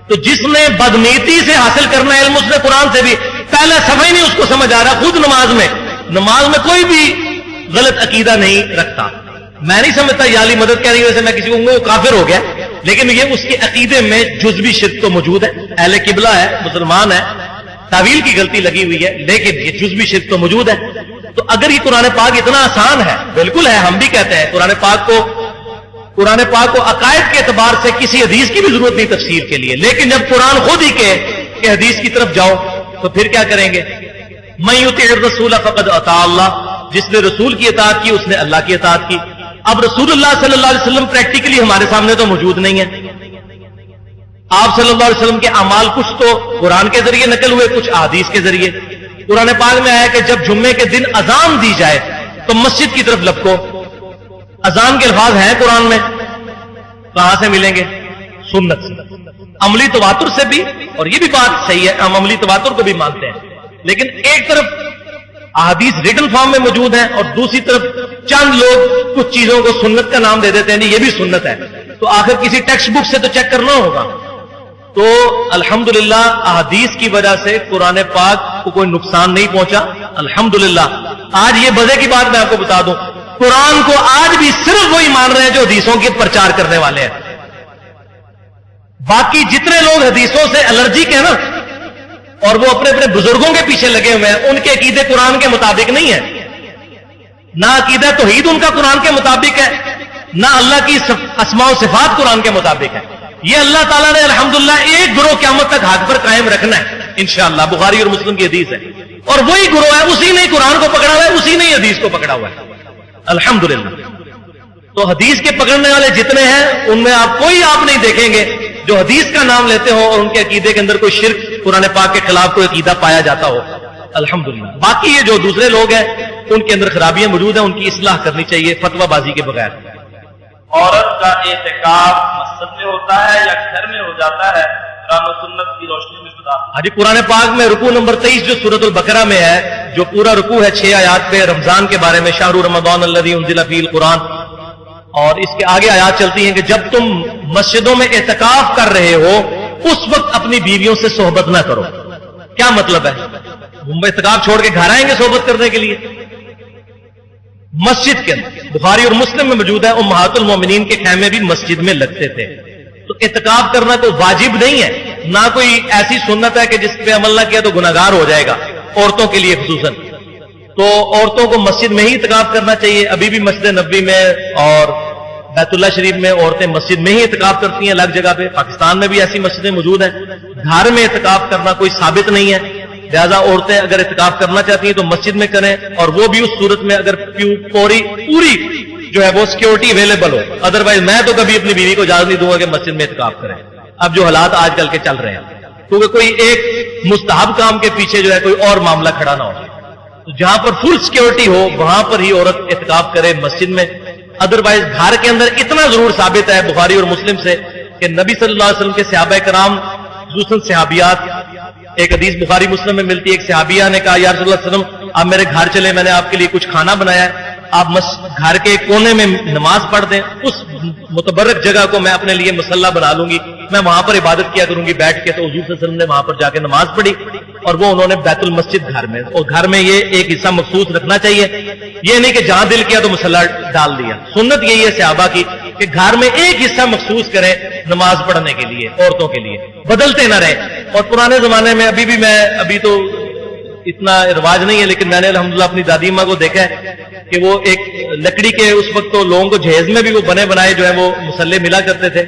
تو جس نے بدنیتی سے حاصل کرنا ہے علم، اس نے قرآن سے بھی پہلا صفحہ ہی نہیں اس کو سمجھ آ رہا۔ خود نماز میں کوئی بھی غلط عقیدہ نہیں رکھتا۔ میں نہیں سمجھتا یا علی مدد کہنے کی وجہ سے میں کسی کو وہ کافر ہو گیا، لیکن یہ اس کے عقیدے میں جزوی شرک تو موجود ہے، اہل قبلہ ہے، مسلمان ہے، تعویل کی غلطی لگی ہوئی ہے، لیکن یہ جزوی شرک تو موجود ہے۔ تو اگر یہ قرآن پاک اتنا آسان ہے، بالکل ہے، ہم بھی کہتے ہیں قرآن پاک کو عقائد کے اعتبار سے کسی حدیث کی بھی ضرورت نہیں تفسیر کے لیے، لیکن جب قرآن خود ہی کہ حدیث کی طرف جاؤ تو پھر کیا کریں گے؟ من یطع الرسول فقد اطاع اللہ، جس نے رسول کی اطاعت کی اس نے اللہ کی اطاعت کی۔ اب رسول اللہ صلی اللہ علیہ وسلم پریکٹیکلی ہمارے سامنے تو موجود نہیں ہے۔ آپ صلی اللہ علیہ وسلم کے اعمال کچھ تو قرآن کے ذریعے نقل ہوئے، کچھ احادیث کے ذریعے۔ قرآن پاک میں آیا کہ جب جمعے کے دن اذان دی جائے تو مسجد کی طرف لپکو۔ اذان کے الفاظ ہیں قرآن میں، کہاں سے ملیں گے؟ سنت سے، عملی تواتر سے بھی، اور یہ بھی بات صحیح ہے، ہم عملی تواتر کو بھی مانتے ہیں، لیکن ایک طرف احادیث ریٹن فارم میں موجود ہیں اور دوسری طرف چند لوگ کچھ چیزوں کو سنت کا نام دے دیتے ہیں، یہ بھی سنت ہے، تو آخر کسی ٹیکسٹ بک سے تو چیک کرنا ہوگا۔ تو الحمدللہ احادیث کی وجہ سے قرآن پاک کو کوئی نقصان نہیں پہنچا، الحمدللہ۔ آج یہ مزے کی بات میں آپ کو بتا دوں، قرآن کو آج بھی صرف وہی مان رہے ہیں جو حدیثوں کی پرچار کرنے والے ہیں۔ باقی جتنے لوگ حدیثوں سے الرجک ہیں نا، اور وہ اپنے اپنے بزرگوں کے پیچھے لگے ہوئے ہیں، ان کے عقیدے قرآن کے مطابق نہیں ہے، نہ عقیدہ توحید ان کا قرآن کے مطابق ہے، نہ اللہ کی اسماء و صفات قرآن کے مطابق ہے۔ یہ اللہ تعالیٰ نے الحمدللہ ایک گروہ قیامت تک حق پر قائم رکھنا ہے انشاءاللہ، بخاری اور مسلم کی حدیث ہے، اور وہی گروہ ہے، اسی نے قرآن کو پکڑا ہوا ہے، اسی نے حدیث کو پکڑا ہوا ہے الحمدللہ۔ تو حدیث کے پکڑنے والے جتنے ہیں ان میں کوئی آپ نہیں دیکھیں گے جو حدیث کا نام لیتے ہو اور ان کے عقیدے کے اندر کوئی شرک قرآن پاک کے خلاف کوئی عقیدہ پایا جاتا ہو الحمدللہ۔ باقی یہ جو دوسرے لوگ ہیں ان کے اندر خرابیاں موجود ہیں، ان کی اصلاح کرنی چاہیے فتویٰ بازی کے بغیر۔ عورت کا اعتکاف مسجد میں ہوتا ہے یا گھر میں ہو جاتا ہے؟ قرآن و سنت کی روشنی میں بتا۔ حجی قرآن پاک میں رکوع نمبر 23 جو سورۃ البقرہ میں ہے، جو پورا رکوع ہے 6 آیات پہ رمضان کے بارے میں، شہر رمضان الذی انزل فیہ القرآن، اور اس کے آگے آیات چلتی ہیں کہ جب تم مسجدوں میں اعتکاف کر رہے ہو اس وقت اپنی بیویوں سے صحبت نہ کرو۔ کیا مطلب ہے؟ ہم اعتکاف چھوڑ کے گھر آئیں گے صحبت کرنے کے لیے؟ مسجد کے اندر بخاری اور مسلم میں موجود ہے امہات المومنین کے خیمے بھی مسجد میں لگتے تھے۔ تو اعتکاف کرنا تو واجب نہیں ہے، نہ کوئی ایسی سنت ہے کہ جس پہ عمل نہ کیا تو گناہگار ہو جائے گا، عورتوں کے لیے خصوصاً۔ تو عورتوں کو مسجد میں ہی اعتکاف کرنا چاہیے۔ ابھی بھی مسجد نبوی میں اور بیت اللہ شریف میں عورتیں مسجد میں ہی اعتکاف کرتی ہیں الگ جگہ پہ، پاکستان میں بھی ایسی مسجدیں موجود ہیں۔ گھر میں اعتکاف کرنا کوئی ثابت نہیں ہے، لہذا عورتیں اگر اعتکاف کرنا چاہتی ہیں تو مسجد میں کریں، اور وہ بھی اس صورت میں اگر پوری جو ہے وہ سیکیورٹی اویلیبل ہو، ادروائز میں تو کبھی اپنی بیوی کو اجازت نہیں دوں گا کہ مسجد میں اعتکاف کریں، اب جو حالات آج کل کے چل رہے ہیں، کیونکہ کوئی ایک مستحب کام کے پیچھے جو ہے کوئی اور معاملہ کھڑا نہ ہو۔ تو جہاں پر فل سیکیورٹی ہو وہاں پر ہی عورت اعتکاف کرے مسجد میں، ادروائز گھر کے اندر اتنا ضرور ثابت ہے بخاری اور مسلم سے کہ نبی صلی اللہ علیہ وسلم کے صحابہ کرام خصوصاً صحابیات، ایک حدیث بخاری مسلم میں ملتی ہے، ایک صحابیہ نے کہا یا رسول اللہ صلی اللہ علیہ وسلم آپ میرے گھر چلے، میں نے آپ کے لیے کچھ کھانا بنایا ہے، آپ گھر کے کونے میں نماز پڑھ دیں، اس متبرک جگہ کو میں اپنے لیے مصلی بنا لوں گی، میں وہاں پر عبادت کیا کروں گی بیٹھ کے۔ تو حضور صلی اللہ علیہ وسلم نے وہاں پر جا کے نماز پڑھی، اور وہ انہوں نے بیت المسجد گھر میں، اور گھر میں یہ ایک حصہ مخصوص رکھنا چاہیے، یہ نہیں کہ جہاں دل کیا تو مصلی ڈال دیا۔ سنت یہی ہے صحابہ کی کہ گھر میں ایک حصہ مخصوص کریں نماز پڑھنے کے لیے، عورتوں کے لیے، بدلتے نہ رہیں۔ اور پرانے زمانے میں ابھی تو اتنا رواج نہیں ہے، لیکن میں نے الحمدللہ اپنی دادی ماں کو دیکھا ہے کہ وہ ایک لکڑی کے، اس وقت تو لوگوں کو جہیز میں بھی وہ بنے بنائے جو ہے وہ مسلے ملا کرتے تھے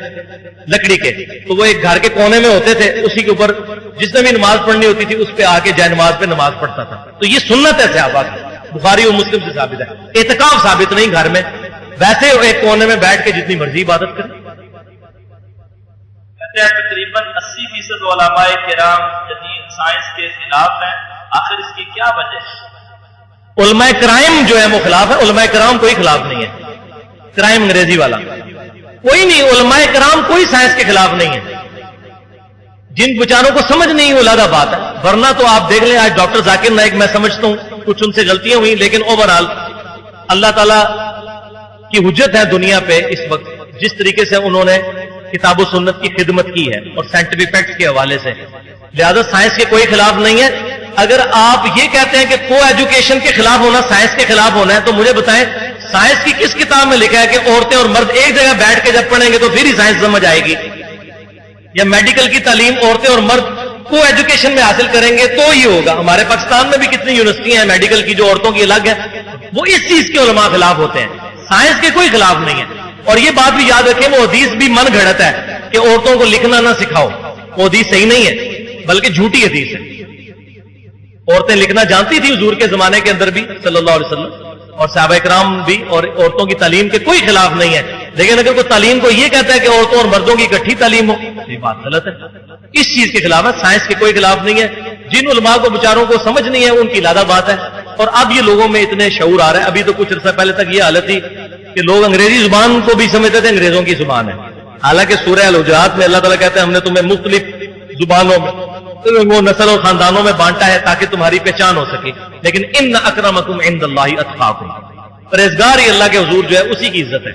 لکڑی کے، تو وہ ایک گھر کے کونے میں ہوتے تھے، اسی کے اوپر جس نے بھی نماز پڑھنی ہوتی تھی اس پہ آ کے جائے نماز پہ نماز پڑھتا تھا۔ تو یہ سنت ہے صحابہ کی، بخاری اور مسلم سے ثابت ہے۔ اعتکاف ثابت نہیں گھر میں، ویسے ایک کونے میں بیٹھ کے جتنی مرضی عبادت کریں۔ تقریباً 80% علماء کرام جدید سائنس کے خلاف ہیں، آخر اس کی کیا وجہ ہے؟ علماء کرائم جو ہے وہ خلاف ہے، علماء کرام کوئی خلاف نہیں ہے۔ کرائم انگریزی والا کوئی نہیں، علماء کرام کوئی سائنس کے خلاف نہیں ہے، جن بیچاروں کو سمجھ نہیں وہ علیحدہ بات ہے، ورنہ تو آپ دیکھ لیں آج ڈاکٹر ذاکر نائک، میں سمجھتا ہوں کچھ ان سے غلطیاں ہوئی، لیکن اوورآل اللہ تعالیٰ کی حجت ہے دنیا پہ اس وقت، جس طریقے سے انہوں نے کتاب و سنت کی خدمت کی ہے اور سائنٹیفک فیکٹس کے حوالے سے، لہذا سائنس کے کوئی خلاف نہیں ہے۔ اگر آپ یہ کہتے ہیں کہ کو ایجوکیشن کے خلاف ہونا سائنس کے خلاف ہونا ہے، تو مجھے بتائیں سائنس کی کس کتاب میں لکھا ہے کہ عورتیں اور مرد ایک جگہ بیٹھ کے جب پڑھیں گے تو پھر ہی سائنس سمجھ آئے گی؟ یا میڈیکل کی تعلیم عورتیں اور مرد کو ایجوکیشن میں حاصل کریں گے تو ہی ہوگا؟ ہمارے پاکستان میں بھی کتنی یونیورسٹیاں ہیں میڈیکل کی جو عورتوں کی الگ ہے، وہ اس چیز کے علماء خلاف ہوتے ہیں، سائنس کے کوئی خلاف نہیں ہے۔ اور یہ بات بھی یاد رکھیں، وہ حدیث بھی من گھڑت ہے کہ عورتوں کو لکھنا نہ سکھاؤ، وہ حدیث صحیح نہیں ہے بلکہ جھوٹی حدیث ہے۔ عورتیں لکھنا جانتی تھی حضور کے زمانے کے اندر بھی صلی اللہ علیہ وسلم، اور صحابہ کرام بھی، اور عورتوں کی تعلیم کے کوئی خلاف نہیں ہے، لیکن اگر کوئی تعلیم کو یہ کہتا ہے کہ عورتوں اور مردوں کی اکٹھی تعلیم ہو، یہ بات غلط ہے، اس چیز کے خلاف ہے، سائنس کے کوئی خلاف نہیں ہے۔ جن علماء کو بیچاروں کو سمجھ نہیں ہے ان کی علیحدہ بات ہے، اور اب یہ لوگوں میں اتنے شعور آ رہا ہے۔ ابھی تو کچھ عرصہ پہلے تک یہ حالت تھی کہ لوگ انگریزی زبان کو بھی سمجھتے تھے انگریزوں کی زبان ہے، حالانکہ سورہ الحجرات میں اللہ تعالیٰ کہتے ہیں ہم نے تمہیں مختلف زبانوں میں، وہ نسل اور خاندانوں میں بانٹا ہے تاکہ تمہاری پہچان ہو سکے، لیکن ان اکرمکم عند اللہ اتقاکم، پرہیزگار ہی اللہ کے حضور جو ہے اسی کی عزت ہے۔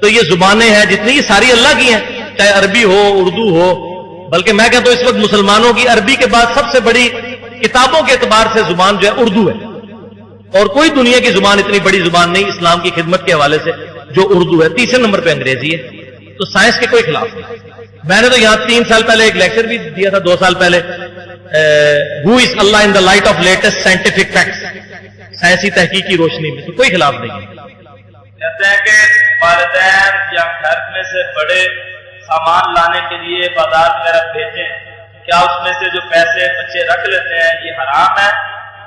تو یہ زبانیں ہیں جتنی یہ ساری اللہ کی ہیں، چاہے عربی ہو اردو ہو، بلکہ میں کہتا ہوں اس وقت مسلمانوں کی عربی کے بعد سب سے بڑی کتابوں کے اعتبار سے زبان جو ہے اردو ہے، اور کوئی دنیا کی زبان اتنی بڑی زبان نہیں اسلام کی خدمت کے حوالے سے جو اردو ہے، تیسرے نمبر پہ انگریزی ہے۔ تو سائنس کے کوئی خلاف نہیں۔ میں نے تو یہاں 3 سال پہلے ایک لیکچر بھی دیا تھا، 2 سال پہلے، who is Allah in the light of latest scientific facts, سائنسی تحقیق کی روشنی میں, تو کوئی خلاف نہیں ہے. کہتے ہیں کہ والدین یا گھر میں سے بڑے سامان لانے کے لیے بازار وغیرہ بھیجیں, کیا اس میں سے جو پیسے بچے رکھ لیتے ہیں یہ حرام ہے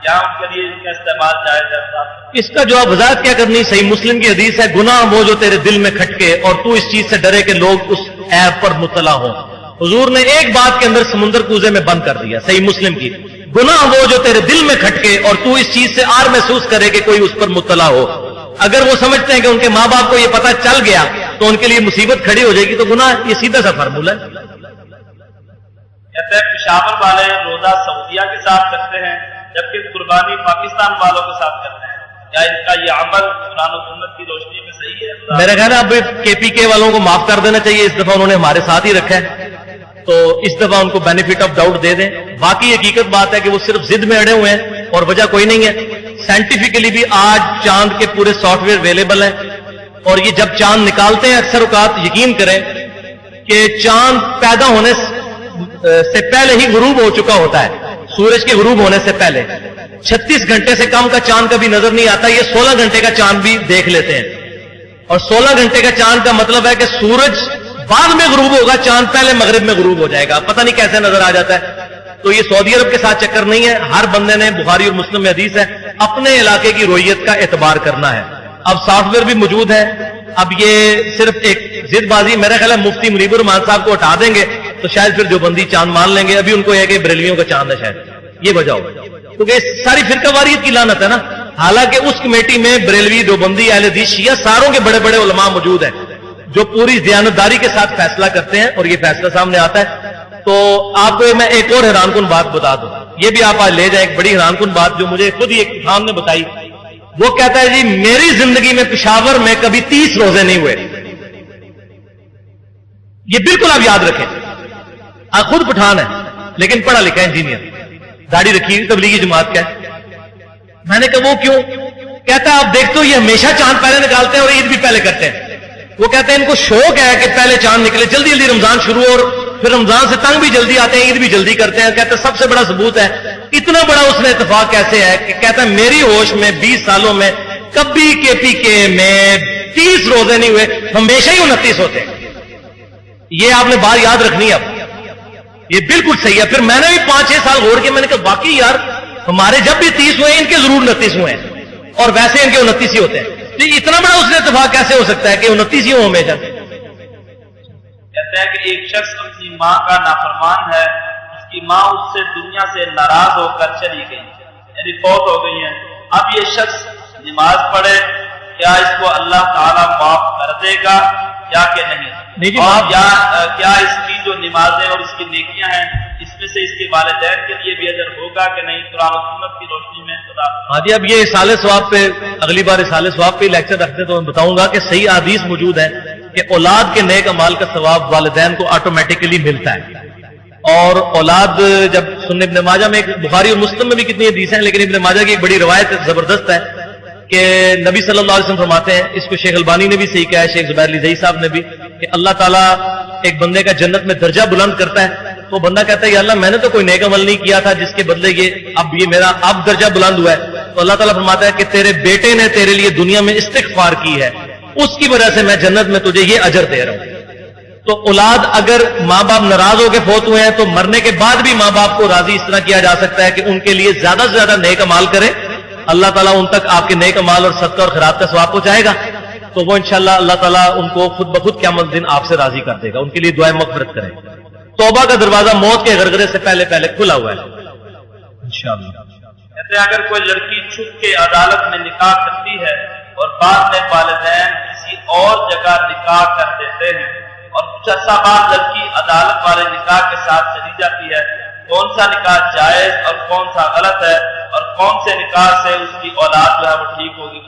یا ان کے لیے اس کا استعمال جائز ہے؟ اس کا جواب وضاحت کیا کرنی, صحیح مسلم کی حدیث ہے, گناہ وہ جو تیرے دل میں کھٹکے اور تو اس چیز سے ڈرے کہ لوگ اس عیب پر مطلع ہوں. حضور نے ایک بات کے اندر سمندر کوزے میں بند کر دیا, صحیح مسلم کی, گناہ وہ جو تیرے دل میں کھٹکے اور تو اس چیز سے آر محسوس کرے کہ کوئی اس پر مطلع ہو. اگر وہ سمجھتے ہیں کہ ان کے ماں باپ کو یہ پتہ چل گیا تو ان کے لیے مصیبت کھڑی ہو جائے گی, تو گناہ یہ سیدھا سا فارمولہ ہے. کہتے ہیں پشاور والے روزہ سعودیہ کے ساتھ رکھتے ہیں جبکہ قربانی پاکستان والوں کے ساتھ کرتے ہیں, کیا ان کا یہ عمل قرآن و سنت کی روشنی میں صحیح ہے؟ میرا خیال ہے اب کے پی کے والوں کو معاف کر دینا چاہیے, اس دفعہ انہوں نے ہمارے ساتھ ہی رکھا ہے تو اس دفعہ ان کو بینیفٹ آف ڈاؤٹ دے دیں. باقی حقیقت بات ہے کہ وہ صرف ضد میں اڑے ہوئے ہیں اور وجہ کوئی نہیں ہے. سائنٹیفکلی بھی آج چاند کے پورے سافٹ ویئر اویلیبل ہیں, اور یہ جب چاند نکالتے ہیں اکثر اوقات یقین کریں کہ چاند پیدا ہونے سے پہلے ہی غروب ہو چکا ہوتا ہے, سورج کے غروب ہونے سے پہلے 36 گھنٹے سے کم کا چاند کبھی نظر نہیں آتا. یہ 16 گھنٹے کا چاند بھی دیکھ لیتے ہیں, اور 16 گھنٹے کا چاند کا مطلب ہے کہ سورج بعد میں غروب ہوگا, چاند پہلے مغرب میں غروب ہو جائے گا. پتہ نہیں کیسے نظر آ جاتا ہے. تو یہ سعودی عرب کے ساتھ چکر نہیں ہے, ہر بندے نے, بخاری اور مسلم میں حدیث ہے, اپنے علاقے کی رویت کا اعتبار کرنا ہے. اب سافٹ ویئر بھی موجود ہے, اب یہ صرف ایک ضد بازی, میرا خیال ہے مفتی منیب الرحمان صاحب کو ہٹا دیں گے تو شاید پھر جو بندی چاند مان لیں گے. ابھی ان کو یہ کہ بریلویوں کا چاند ہے, شاید یہ وجہ ہوگا, کیونکہ ساری فرقہ واریت کی لعنت ہے نا. حالانکہ اس کمیٹی میں بریلوی, دیوبندی, اہل حدیث, شیعہ ساروں کے بڑے بڑے علماء موجود ہیں جو پوری دیانتداری کے ساتھ فیصلہ کرتے ہیں, اور یہ فیصلہ سامنے آتا ہے. تو آپ کو میں ایک اور حیران کن بات بتا دوں, یہ بھی آپ آج لے جائیں, ایک بڑی حیران کن بات جو مجھے خود ہی ایک خان نے بتائی. وہ کہتا ہے جی میری زندگی میں پشاور میں کبھی 30 روزے نہیں ہوئے. یہ بالکل آپ یاد رکھیں, آپ خود پٹھان ہے لیکن پڑھا لکھا انجینئر, داڑھی رکھی, تبلیغی جماعت کا ہے. میں نے کہا وہ کیوں؟ کہتا ہے آپ دیکھتے ہو یہ ہمیشہ چاند پہلے نکالتے ہیں اور عید بھی پہلے کرتے ہیں. وہ کہتے ہیں ان کو شوق ہے کہ پہلے چاند نکلے, جلدی جلدی رمضان شروع, اور پھر رمضان سے تنگ بھی جلدی آتے ہیں, عید بھی جلدی کرتے ہیں. کہتے ہیں سب سے بڑا ثبوت ہے. اتنا بڑا اس میں اتفاق کیسے ہے کہ کہتا ہے میری ہوش میں 20 سالوں میں کبھی کے پی کے میں 30 روزے نہیں ہوئے, ہمیشہ ہی 29 ہوتے ہیں. یہ آپ نے بات یاد رکھنی ہے. اب یہ بالکل صحیح ہے. پھر میں نے بھی 5-6 سال غور کیا, میں نے کہا واقعی یار ہمارے جب بھی 30 ہوئے ان کے ضرور 29 ہوئے ہیں, اور ویسے ان کے 29 ہی ہوتے ہیں. اتنا بڑا اس میں اتفاق کیسے ہو سکتا ہے کہ 29 ہی ہوں ہمیشہ؟ کہتے ہیں کہ ایک شخص اپنی ماں کا نافرمان ہے, اس کی ماں اس سے دنیا سے ناراض ہو کر چلی گئی, یعنی فوت ہو گئی ہیں. اب یہ شخص نماز پڑھے, کیا اس کو اللہ تعالیٰ معاف کر دے گا یا کہ نہیں؟ اور کیا اس کی جو نمازیں اور اس کی نیکیاں ہیں اس میں سے اس کے والدین کے لیے بھی اجر ہوگا کہ نہیں, قرآن و سنت کی روشنی میں؟ ہاں جی, اب یہ رسالہ ثواب پہ اگلی بار رسالہ ثواب پہ لیکچر رکھتے تو میں بتاؤں گا کہ صحیح حدیث موجود ہے کہ اولاد کے نیک اعمال کا ثواب والدین کو آٹومیٹکلی ملتا ہے. اور اولاد جب سنن ابن ماجہ میں, بخاری اور مسلم میں بھی کتنی حدیث ہیں, لیکن ابن ماجہ کی ایک بڑی روایت زبردست ہے کہ نبی صلی اللہ علیہ وسلم فرماتے ہیں, اس کو شیخ البانی نے بھی صحیح کہا ہے, شیخ زبیر علی زئی صاحب نے بھی, کہ اللہ تعالیٰ ایک بندے کا جنت میں درجہ بلند کرتا ہے. تو بندہ کہتا ہے یا اللہ میں نے تو کوئی نیک عمل نہیں کیا تھا جس کے بدلے یہ میرا اب درجہ بلند ہوا ہے. تو اللہ تعالیٰ فرماتا ہے کہ تیرے بیٹے نے تیرے لیے دنیا میں استغفار کی ہے, اس کی وجہ سے میں جنت میں تجھے یہ اجر دے رہا ہوں. تو اولاد اگر ماں باپ ناراض ہو کے فوت ہوئے ہیں تو مرنے کے بعد بھی ماں باپ کو راضی اس طرح کیا جا سکتا ہے کہ ان کے لیے زیادہ سے زیادہ نیک عمال کرے, اللہ تعالیٰ ان تک آپ کے نیک عمال اور صدقہ اور خیرات کا ثواب پہنچائے گا. تو وہ انشاءاللہ اللہ تعالیٰ ان کو خود بخود قیامت دن آپ سے راضی کر دے گا, ان کے لیے دعائیں مغفرت کریں. توبہ کا دروازہ موت کے غرغرے سے پہلے پہلے کھلا ہوا ہے انشاءاللہ. کہتے ہیں اگر کوئی لڑکی چھپ کے عدالت میں نکاح کرتی ہے اور بعد میں والدین کسی اور جگہ نکاح کر دیتے ہیں اور کچھ عرصہ بعد لڑکی عدالت والے نکاح کے ساتھ چلی جاتی ہے, کون سا نکاح جائز اور کون سا غلط ہے, اور کون سے نکاح سے اس کی اولاد جو ہے وہ ٹھیک ہوگی؟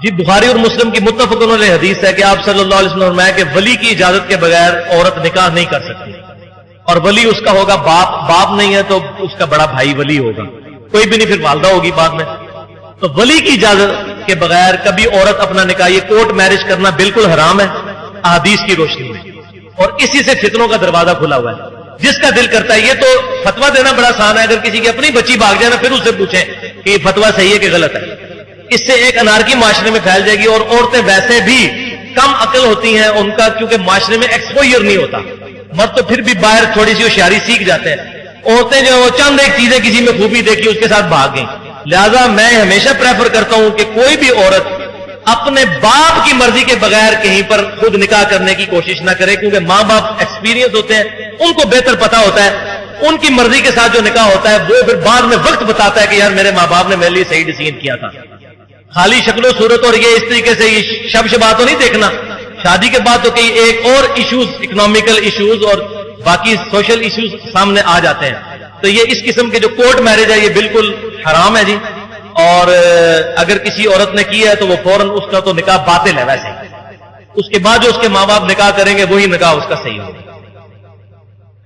جی, بخاری اور مسلم کی متفق علیہ حدیث ہے کہ آپ صلی اللہ علیہ وسلم نے فرمایا کہ ولی کی اجازت کے بغیر عورت نکاح نہیں کر سکتی, اور ولی اس کا ہوگا باپ نہیں ہے تو اس کا بڑا بھائی ولی ہوگا, کوئی بھی نہیں, پھر والدہ ہوگی بعد میں. تو ولی کی اجازت کے بغیر کبھی عورت اپنا نکاح, یہ کورٹ میرج کرنا بالکل حرام ہے احادیث کی روشنی میں, اور اسی سے فتنوں کا دروازہ کھلا ہوا ہے. جس کا دل کرتا ہے. یہ تو فتوا دینا بڑا آسان ہے, اگر کسی کی اپنی بچی بھاگ جائے نا پھر اس سے پوچھیں کہ یہ فتوا صحیح ہے کہ غلط ہے. اس سے ایک انارکی معاشرے میں پھیل جائے گی. اور عورتیں ویسے بھی کم عقل ہوتی ہیں ان کا, کیونکہ معاشرے میں ایکسپوئر نہیں ہوتا. مرد تو پھر بھی باہر تھوڑی سی ہوشیاری سیکھ جاتے ہیں. عورتیں جو چند ایک چیزیں کسی میں خوبی دیکھی اس کے ساتھ بھاگ گئیں. لہذا میں ہمیشہ پریفر کرتا ہوں کہ کوئی بھی عورت اپنے باپ کی مرضی کے بغیر کہیں پر خود نکاح کرنے کی کوشش نہ کرے, کیونکہ ماں باپ ایکسپیرینس ہوتے ہیں, ان کو بہتر پتا ہوتا ہے. ان کی مرضی کے ساتھ جو نکاح ہوتا ہے وہ پھر بعد میں وقت بتاتا ہے کہ یار میرے ماں باپ نے میرے لیے صحیح ڈیسیژن کیا تھا. خالی شکل و صورت اور یہ اس طریقے سے یہ شبات تو نہیں دیکھنا. شادی کے بعد تو کئی ایک اور ایشوز, اکنامیکل ایشوز اور باقی سوشل ایشوز سامنے آ جاتے ہیں. تو یہ اس قسم کے جو کورٹ میرج ہے یہ بالکل حرام ہے جی. اور اگر کسی عورت نے کیا ہے تو وہ فوراً اس کا تو نکاح باطل ہے. ویسے اس کے بعد جو اس کے ماں باپ نکاح کریں گے وہی نکاح اس کا صحیح ہوگا.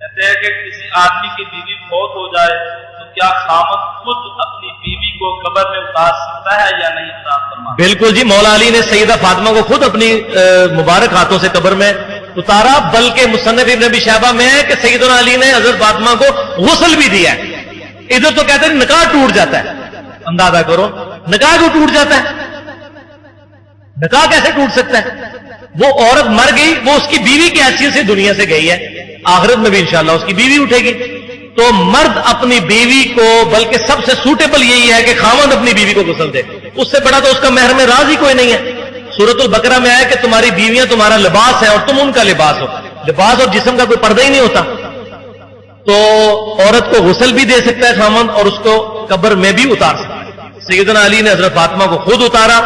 کہتے ہیں کہ کسی آدمی کی بیوی فوت ہو جائے تو کیا خامد خود اپنی بیوی کو قبر میں اتار سکتا ہے یا نہیں اتار سکتا؟ بالکل جی, مولا علی نے سیدہ فاطمہ کو خود اپنی مبارک ہاتھوں سے قبر میں اتارا. بلکہ مصنف ابن ابی شیبہ میں ہے کہ سیدنا علی نے حضرت فاطمہ کو غسل بھی دیا ہے. ادھر تو کہتے ہیں نکاح ٹوٹ جاتا ہے. اندازہ کرو نکاح کو ٹوٹ جاتا ہے, نکاح کیسے ٹوٹ سکتا ہے؟ وہ عورت مر گئی, وہ اس کی بیوی کی حیثیت سے دنیا سے گئی ہے, آخرت میں بھی انشاءاللہ اس کی بیوی اٹھے گی. تو مرد اپنی بیوی کو, بلکہ سب سے سوٹیبل یہی ہے کہ خاوند اپنی بیوی کو غسل دے. اس سے بڑا تو اس کا محرم راز ہی کوئی نہیں ہے. سورۃ البقرہ میں آیا کہ تمہاری بیویاں تمہارا لباس ہے اور تم ان کا لباس ہو. لباس اور جسم کا کوئی پردہ ہی نہیں ہوتا. تو عورت کو غسل بھی دے سکتا ہے خاوند اور اس کو قبر میں بھی اتار سکتا ہے. سیدنا علی نے حضرت فاطمہ کو خود اتارا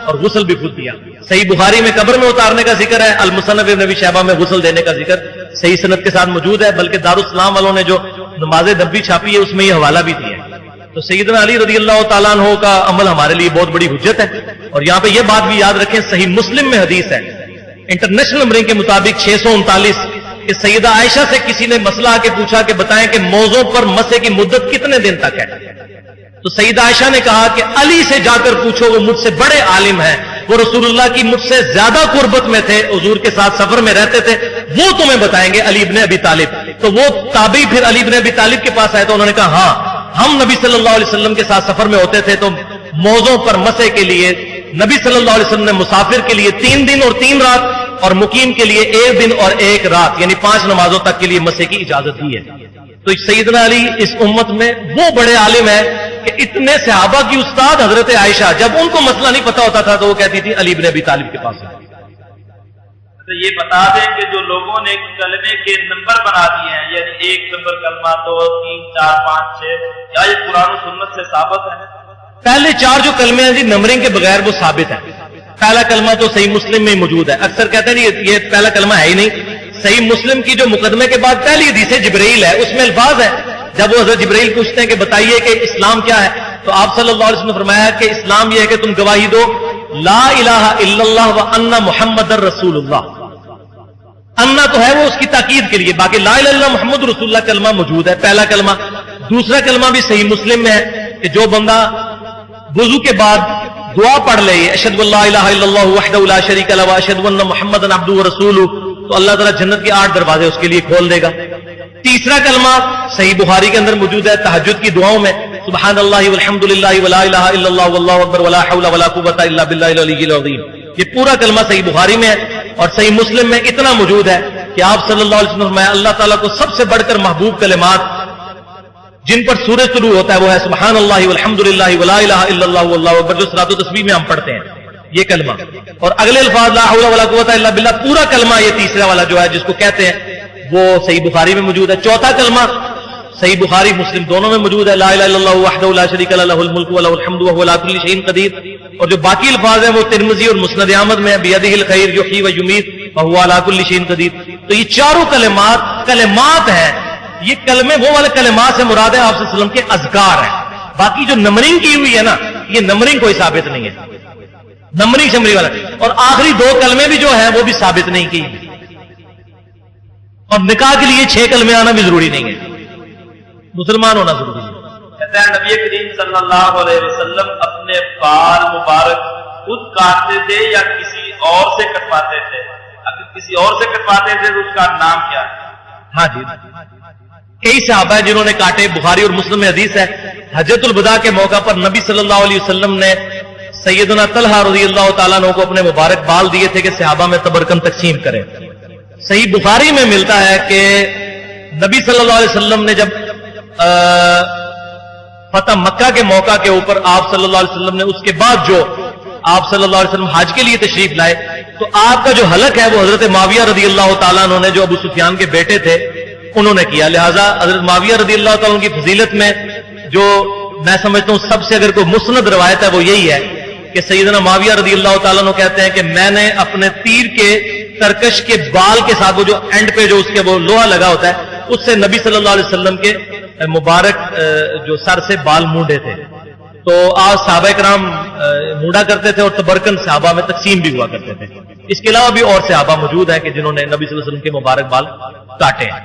اور غسل بھی خود دیا. صحیح بخاری میں قبر میں اتارنے کا ذکر ہے, المصنف ابن ابی شیبہ میں غسل دینے کا ذکر صحیح سند کے ساتھ موجود ہے. بلکہ دارالسلام والوں نے جو نماز نبوی چھاپی ہے اس میں یہ حوالہ بھی دیا ہے. تو سیدنا علی رضی اللہ تعالیٰ عنہ کا عمل ہمارے لیے بہت بڑی حجت ہے. اور یہاں پہ یہ بات بھی یاد رکھیں, صحیح مسلم میں حدیث ہے انٹرنیشنل نمبرنگ کے مطابق 639 کہ سیدہ عائشہ سے کسی نے مسئلہ آ کے پوچھا کہ بتائیں کہ موضوع پر مسح کی مدت کتنے دن تک ہے. تو سیدہ عائشہ نے کہا کہ علی سے جا کر پوچھو, وہ مجھ سے بڑے عالم ہیں, وہ رسول اللہ کی مجھ سے زیادہ قربت میں تھے, حضور کے ساتھ سفر میں رہتے تھے, وہ تمہیں بتائیں گے. علی ابن ابی طالب. تو وہ تابعی پھر علی ابن ابی طالب کے پاس آئے تو انہوں نے کہا ہاں ہم نبی صلی اللہ علیہ وسلم کے ساتھ سفر میں ہوتے تھے تو موضوع پر مسح کے لیے نبی صلی اللہ علیہ وسلم نے مسافر کے لیے 3 دن اور 3 رات اور مقیم کے لیے 1 دن اور 1 رات یعنی 5 نمازوں تک کے لیے مسح کی اجازت دی ہے. تو سیدنا علی اس امت میں وہ بڑے عالم ہیں کہ اتنے صحابہ کی استاد حضرت عائشہ جب ان کو مسئلہ نہیں پتا ہوتا تھا تو وہ کہتی تھی علی بن ابی طالب کے پاس. تو یہ بتا دیں کہ جو لوگوں نے کلمے کے نمبر بنا دیے ہیں, یعنی 1 نمبر کلمہ 2 3 4 5 6, کیا یہ قرآن و سنت سے ثابت ہے؟ پہلے 4 جو کلمے ہیں جی نمبرنگ کے بغیر وہ ثابت ہے. پہلا کلمہ تو صحیح مسلم میں موجود ہے. اکثر کہتے ہیں یہ پہلا کلمہ ہے ہی نہیں. صحیح مسلم کی جو مقدمے کے بعد پہلی حدیث جبرائیل ہے اس میں الفاظ ہے. جب وہ حضرت جبرائیل پوچھتے ہیں کہ بتائیے کہ اسلام کیا ہے, تو آپ صلی اللہ علیہ وسلم نے فرمایا کہ اسلام یہ ہے کہ تم گواہی دو لا الہ الا اللہ وان محمد رسول اللہ. انا تو ہے وہ اس کی تاکید کے لیے, باقی لا الہ الا اللہ محمد رسول اللہ کلمہ موجود ہے, پہلا کلمہ. دوسرا کلمہ بھی صحیح مسلم میں ہے کہ جو بندہ وضو کے بعد دعا پڑھ لے اشہد ان لا الہ الا اللہ وحدہ لا شریک لہ واشہد ان محمدا عبدہ ورسولہ, تو اللہ تعالیٰ جنت کے 8 دروازے اس کے لیے کھول دے گا. تیسرا کلمہ صحیح بخاری کے اندر موجود ہے تہجد کی دعاؤں میں, سبحان اللہ والحمد للہ ولا الہ الا اللہ واللہ اکبر ولا حول ولا قوۃ الا باللہ العلی العظیم. یہ پورا کلمہ صحیح بخاری میں ہے. اور صحیح مسلم میں اتنا موجود ہے کہ آپ صلی اللہ علیہ وسلم فرمایا اللہ تعالیٰ کو سب سے بڑھ کر محبوب کلمات جن پر سورج شروع ہوتا ہے وہ ہے سبحان اللہ والحمد للہ ولا الہ الا اللہ واللہ اکبر, جو صلاۃ و تسبیح میں ہم پڑھتے ہیں یہ کلمہ. اور اگلے الفاظ لا حول ولا قوۃ الا باللہ پورا کلمہ یہ تیسرا والا جو ہے جس کو کہتے ہیں وہ صحیح بخاری میں موجود ہے. چوتھا کلمہ صحیح بخاری مسلم دونوں میں موجود ہے لا الہ الا اللہ وحدہ لا شریک لہ لہ الملک وله الحمد وهو على كل شيء قدیر. اور جو باقی الفاظ ہیں وہ ترمذی اور مسند احمد میں بیدہ الخیر یحیی و یمیت وهو على كل شيء قدیر. تو یہ چاروں کلمات ہیں. یہ کلمے وہ والے کلمات سے مراد ہے آپ صلی اللہ علیہ وسلم کے اذکار ہیں. باقی جو نمبرنگ کی ہوئی ہے نا یہ نمبرنگ کوئی ثابت نہیں ہے, نمبرنگ شمری والا. اور آخری 2 کلمے بھی جو ہیں وہ بھی ثابت نہیں کی. اور نکاح کے لیے 6 کلمے آنا بھی ضروری نہیں ہے, مسلمان ہونا ضروری ہے. کہتے ہیں نبی کریم صلی اللہ علیہ وسلم اپنے بال مبارک خود کاٹتے تھے یا کسی اور سے کٹواتے تھے؟ اگر کسی اور سے کٹواتے تھے تو اس کا نام کیا ہے؟ ہاں جی کئی صحابہ ہیں جنہوں نے کاٹے. بخاری اور مسلم میں حدیث ہے حجۃ الوداع کے موقع پر نبی صلی اللہ علیہ وسلم نے سیدنا طلحہ رضی اللہ تعالیٰ عنہ کو اپنے مبارک بال دیے تھے کہ صحابہ میں تبرکن تقسیم کریں. صحیح بخاری میں ملتا ہے کہ نبی صلی اللہ علیہ وسلم نے جب فتح مکہ کے موقع کے اوپر آپ صلی اللہ علیہ وسلم نے اس کے بعد جو آپ صلی اللہ علیہ وسلم حج کے لیے تشریف لائے تو آپ کا جو حلق ہے وہ حضرت معاویہ رضی اللہ تعالیٰ عنہ نے جو ابو سفیان کے بیٹے تھے انہوں نے کیا. لہذا حضرت معاویہ رضی اللہ تعالیٰ عنہ کی فضیلت میں جو میں سمجھتا ہوں سب سے اگر کوئی مسند روایت ہے وہ یہی ہے کہ سیدنا معاویہ رضی اللہ تعالیٰ عنہ کہتے ہیں کہ میں نے اپنے تیر کے ترکش کے بال کے ساتھ وہ جو اینڈ پہ جو اس کے وہ لوہا لگا ہوتا ہے اس سے نبی صلی اللہ علیہ وسلم کے مبارک جو سر سے بال مونڈے تھے. تو آج صحابہ کرام مونڈا کرتے تھے اور تبرکن صحابہ میں تقسیم بھی ہوا کرتے تھے. اس کے علاوہ بھی اور صحابہ موجود ہیں کہ جنہوں نے نبی صلی اللہ علیہ وسلم کے مبارک بال کاٹے ہیں.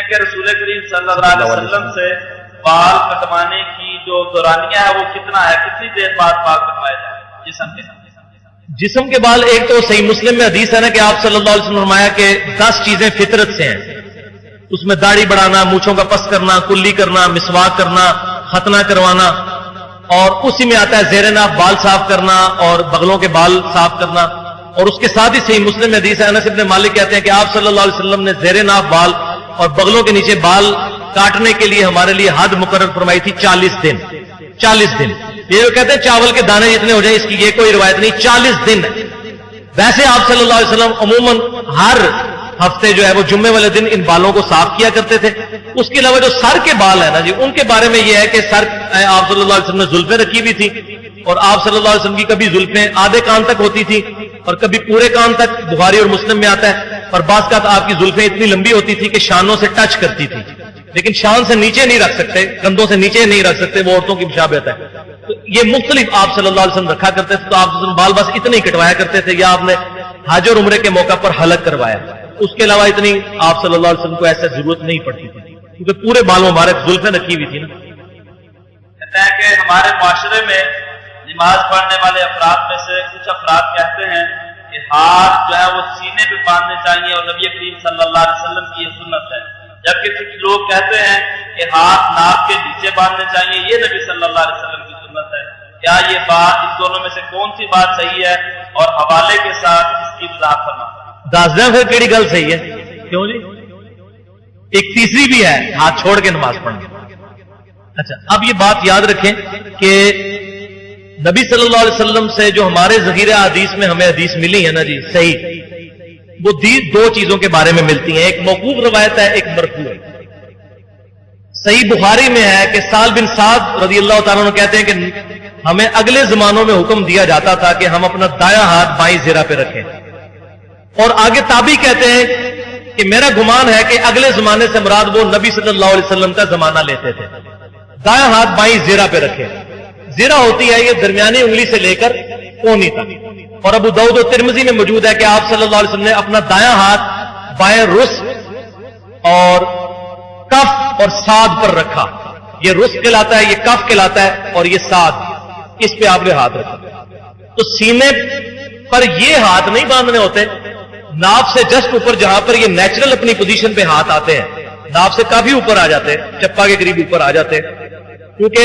کہ رسول کریم صلی اللہ علیہ وسلم سے بال کٹوانے کی جو دورانیہ ہے وہ کتنا ہے, کتنی دیر بعد بال کٹوائے جائیں جسم کے بال؟ ایک تو صحیح مسلم میں حدیث ہے نا کہ آپ صلی اللہ علیہ وسلم نے فرمایا کہ 10 چیزیں فطرت سے ہیں. اس میں داڑھی بڑھانا, مونچھوں کا پس کرنا, کلی کرنا, مسواک کرنا, ختنہ کروانا, اور اسی میں آتا ہے زیر ناف بال صاف کرنا اور بغلوں کے بال صاف کرنا. اور اس کے ساتھ ہی صحیح مسلم میں حدیث ہے انس بن مالک کہتے ہیں کہ آپ صلی اللہ علیہ وسلم نے زیر ناف بال اور بغلوں کے نیچے بال کاٹنے کے لیے ہمارے لیے حد مقرر فرمائی تھی 40 دن. 40 دن یہ جو کہتے ہیں چاول کے دانے جتنے ہو جائیں اس کی یہ کوئی روایت نہیں, 40 دن. ویسے آپ صلی اللہ علیہ وسلم عموماً ہر ہفتے جو ہے وہ جمعے والے دن ان بالوں کو صاف کیا کرتے تھے. اس کے علاوہ جو سر کے بال ہیں نا جی, ان کے بارے میں یہ ہے کہ سر آپ صلی اللہ علیہ وسلم نے زلفیں رکھی ہوئی تھی اور آپ صلی اللہ علیہ وسلم کی کبھی زلفیں آدھے کان تک ہوتی تھی اور کبھی پورے کان تک. بخاری اور مسلم میں آتا ہے. اور بعض کا آپ کی زلفیں اتنی لمبی ہوتی تھی کہ شانوں سے ٹچ کرتی تھی, لیکن شان سے نیچے نہیں رکھ سکتے, کندھوں سے نیچے نہیں رکھ سکتے, وہ عورتوں کی مشابہت ہے. تو یہ مختلف آپ صلی اللہ علیہ وسلم رکھا کرتے تھے. تو آپ بال بس اتنے ہی کٹوایا کرتے تھے, یا آپ نے حج اور عمرے کے موقع پر حلق کروایا. اس کے علاوہ اتنی آپ صلی اللہ علیہ وسلم کو ایسا ضرورت نہیں پڑتی تھی کیونکہ پورے بالوں مبارک زلفیں رکھی ہوئی تھی نا. کہتے ہیں کہ ہمارے معاشرے میں نماز پڑھنے والے افراد میں سے کچھ افراد کہتے ہیں کہ ہاتھ جو ہے وہ سینے پہ باندھنے چاہیے اور نبی کریم صلی اللہ علیہ وسلم کی یہ سنت ہے, جبکہ کچھ لوگ کہتے ہیں کہ ہاتھ ناک کے نیچے باندھنے چاہیے, یہ نبی صلی اللہ علیہ وسلم کی سنت ہے. کیا یہ بات اس دونوں میں سے کون سی بات صحیح ہے اور حوالے کے ساتھ اس کی وضاحت فرمائیں. دس دیں پھر کیڑی گل صحیح ہے, کیوں جی؟ ایک تیسری بھی ہے ہاتھ چھوڑ کے نماز پڑھنا. اچھا اب یہ بات یاد رکھیں کہ نبی صلی اللہ علیہ وسلم سے جو ہمارے ذخیرہ حدیث میں ہمیں حدیث ملی ہے نا جی صحیح, وہ دو چیزوں کے بارے میں ملتی ہیں. ایک موقوف روایت ہے, ایک مرفوع ہے. صحیح بخاری میں ہے کہ سال بن سعد رضی اللہ تعالیٰ عنہ کہتے ہیں کہ ہمیں اگلے زمانوں میں حکم دیا جاتا تھا کہ ہم اپنا دایاں ہاتھ بائیں زرہ پہ رکھیں. اور آگے تابعی کہتے ہیں کہ میرا گمان ہے کہ اگلے زمانے سے مراد وہ نبی صلی اللہ علیہ وسلم کا زمانہ لیتے تھے. دایاں ہاتھ بائیں زرہ پہ رکھیں. زرہ ہوتی ہے یہ درمیانی انگلی سے لے کر کونی تک. اور ابو داؤد و ترمذی میں موجود ہے کہ آپ صلی اللہ علیہ وسلم نے اپنا دایاں ہاتھ بائیں رس اور کف اور ساد پر رکھا. یہ رس کہلاتا ہے, یہ کف کہلاتا ہے, اور یہ ساد, اس پہ آپ نے ہاتھ رکھا. تو سینے پر یہ ہاتھ نہیں باندھنے ہوتے, ناف سے جسٹ اوپر جہاں پر یہ نیچرل اپنی پوزیشن پہ ہاتھ آتے ہیں, ناف سے کافی اوپر آ جاتے ہیں, چپا کے قریب اوپر آ جاتے ہیں, کیونکہ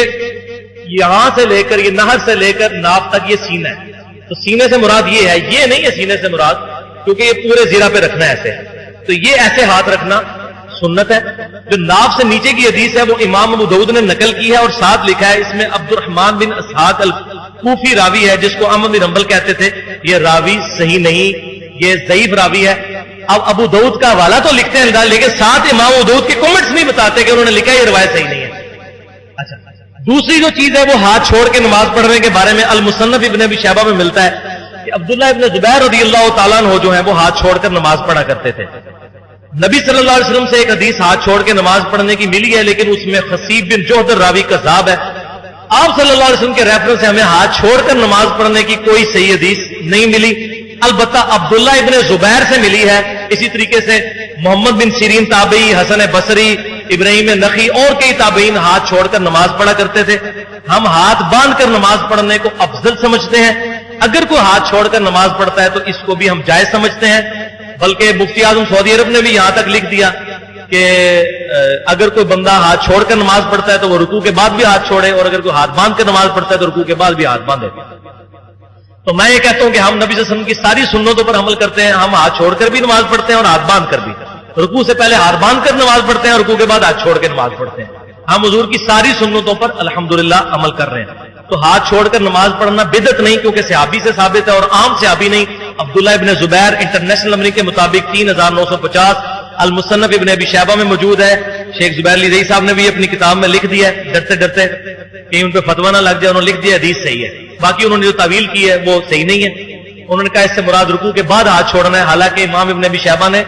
یہاں سے لے کر یہ نہر سے لے کر ناف تک یہ سینہ ہے. تو سینے سے مراد یہ ہے, یہ نہیں ہے سینے سے مراد, کیونکہ یہ پورے زرہ پہ رکھنا ہے ایسے. تو یہ ایسے ہاتھ رکھنا سنت ہے. جو ناف سے نیچے کی حدیث ہے وہ امام ابو داؤد نے نقل کی ہے اور ساتھ لکھا ہے اس میں عبد الرحمن بن اسحاق الکوفی راوی ہے جس کو احمد بن حنبل کہتے تھے. یہ راوی صحیح نہیں, یہ ضعیف راوی ہے. اب ابو داؤد کا حوالہ تو لکھتے ہیں لیکن ساتھ امام ابو داؤد کے کمنٹس نہیں بتاتے کہ انہوں نے لکھا یہ روایت صحیح نہیں ہے. اچھا دوسری جو چیز ہے وہ ہاتھ چھوڑ کے نماز پڑھنے کے بارے میں المصنف ابن ابی شیبہ میں ملتا ہے کہ عبداللہ ابن زبیر رضی اللہ تعالیٰ عنہ جو ہیں وہ ہاتھ چھوڑ کر نماز پڑھا کرتے تھے. نبی صلی اللہ علیہ وسلم سے ایک حدیث ہاتھ چھوڑ کے نماز پڑھنے کی ملی ہے, لیکن اس میں خصیب بن جوہدر راوی کذاب ہے. آپ صلی اللہ علیہ وسلم کے ریفرنس سے ہمیں ہاتھ چھوڑ کر نماز پڑھنے کی کوئی صحیح حدیث نہیں ملی. البتہ عبداللہ ابن زبیر سے ملی ہے. اسی طریقے سے محمد بن سیرین تابعی, حسن بصری, ابراہیم نخی اور کئی تابعین ہاتھ چھوڑ کر نماز پڑھا کرتے تھے. ہم ہاتھ باندھ کر نماز پڑھنے کو افضل سمجھتے ہیں. اگر کوئی ہاتھ چھوڑ کر نماز پڑھتا ہے تو اس کو بھی ہم جائز سمجھتے ہیں. بلکہ مفتی اعظم سعودی عرب نے بھی یہاں تک لکھ دیا کہ اگر کوئی بندہ ہاتھ چھوڑ کر نماز پڑھتا ہے تو وہ رکوع کے بعد بھی ہاتھ چھوڑے، اور اگر کوئی ہاتھ باندھ کر نماز پڑھتا ہے تو رکوع کے بعد بھی ہاتھ باندھے۔ تو میں یہ کہتا ہوں کہ ہم نبی صلی اللہ علیہ وسلم کی ساری سنتوں پر عمل کرتے ہیں، ہم ہاتھ چھوڑ کر بھی نماز پڑھتے ہیں اور ہاتھ باندھ کر بھی، رکوع سے پہلے ہاتھ باندھ کر نماز پڑھتے ہیں اور رکوع کے بعد ہاتھ چھوڑ کے نماز پڑھتے ہیں۔ ہم حضور کی ساری سنتوں پر الحمدللہ عمل کر رہے ہیں۔ تو ہاتھ چھوڑ کر نماز پڑھنا بدعت نہیں، کیونکہ صحابی سے ثابت ہے اور عام صحابی نہیں۔ عبداللہ ابن زبیر انٹرنیشنل نمبر کے مطابق 3950 المصنف ابن ابی شیبہ میں موجود ہے۔ شیخ زبیر علی رئی صاحب نے بھی اپنی کتاب میں لکھ دیا ہے، ڈرتے ڈرتے کہیں ان پہ فتویٰ نہ لگ جائے، انہوں نے لکھ دیا حدیث صحیح ہے، باقی انہوں نے جو تعویل کی ہے وہ صحیح نہیں ہے۔ انہوں نے کہا اس سے مراد رکوع کے بعد ہاتھ چھوڑنا ہے، حالانکہ امام ابن ابی شیبہ نے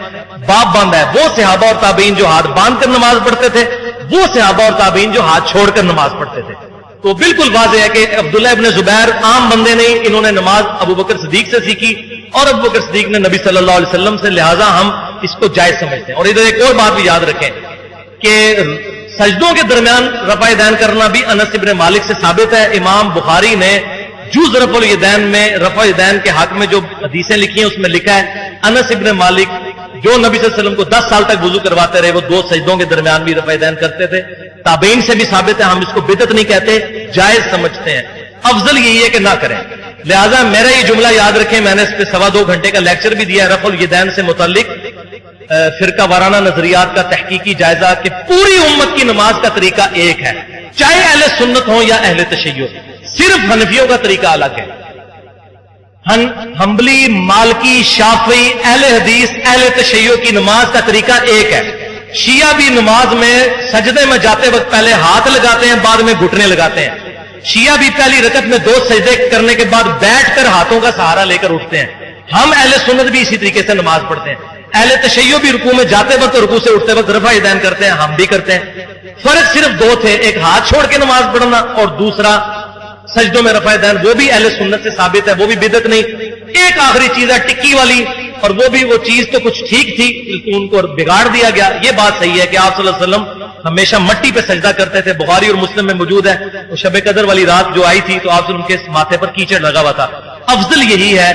باب باندھا ہے وہ صحابہ اور تابعین جو ہاتھ باندھ کر نماز پڑھتے تھے، وہ صحابہ اور تابعین جو ہاتھ چھوڑ کر نماز پڑھتے تھے۔ تو بالکل واضح ہے کہ عبداللہ ابن زبیر عام بندے نہیں، انہوں نے نماز ابو بکر صدیق سے سیکھی اور ابو بکر صدیق نے نبی صلی اللہ علیہ وسلم سے، لہٰذا ہم اس کو جائز سمجھتے ہیں۔ اور ادھر ایک اور بات بھی یاد رکھیں کہ سجدوں کے درمیان رفع یدین کرنا بھی انس ابن مالک سے ثابت ہے۔ امام بخاری نے جوز رفع الیدین میں رفع یدین کے حق میں جو حدیثیں لکھی ہیں اس میں لکھا ہے انس ابن مالک جو نبی صلی اللہ علیہ وسلم کو 10 سال تک وضو کرواتے رہے، وہ 2 سجدوں کے درمیان بھی رفع یدین کرتے تھے۔ تابعین سے بھی ثابت ہے، ہم اس کو بدعت نہیں کہتے، جائز سمجھتے ہیں۔ افضل یہی ہے کہ نہ کریں، لہذا میرا یہ جملہ یاد رکھیں، میں نے اس پہ 2.25 گھنٹے کا لیکچر بھی دیا ہے رفع الیدین سے متعلق فرقہ وارانہ نظریات کا تحقیقی جائزہ، کہ پوری امت کی نماز کا طریقہ ایک ہے، چاہے اہل سنت ہو یا اہل تشیع، صرف حنفیوں کا طریقہ الگ ہے۔ حنبلی، مالکی، شافعی، اہل حدیث، اہل تشیع کی نماز کا طریقہ ایک ہے۔ شیعہ بھی نماز میں سجدے میں جاتے وقت پہلے ہاتھ لگاتے ہیں، بعد میں گھٹنے لگاتے ہیں۔ شیعہ بھی پہلی رکعت میں 2 سجدے کرنے کے بعد بیٹھ کر ہاتھوں کا سہارا لے کر اٹھتے ہیں۔ ہم اہل سنت بھی اسی طریقے سے نماز پڑھتے ہیں۔ اہل تشیع بھی رکوع میں جاتے وقت اور رکوع سے اٹھتے وقت رفع یدین کرتے ہیں، ہم بھی کرتے ہیں۔ فرق صرف 2 تھے، ایک ہاتھ چھوڑ کے نماز پڑھنا اور دوسرا سجدوں میں رفع یدین، وہ بھی اہل سنت سے ثابت ہے، وہ بھی بدعت نہیں۔ ایک آخری چیز ہے ٹکی والی، اور وہ بھی وہ چیز تو کچھ ٹھیک تھی لیکن ان کو بگاڑ دیا گیا۔ یہ بات صحیح ہے کہ آپ صلی اللہ علیہ وسلم ہمیشہ مٹی پہ سجدہ کرتے تھے، بخاری اور مسلم میں موجود ہے۔ وہ شب قدر والی رات جو آئی تھی تو آپ صلی اللہ علیہ وسلم کے ماتھے پر کیچڑ لگا ہوا تھا۔ افضل یہی ہے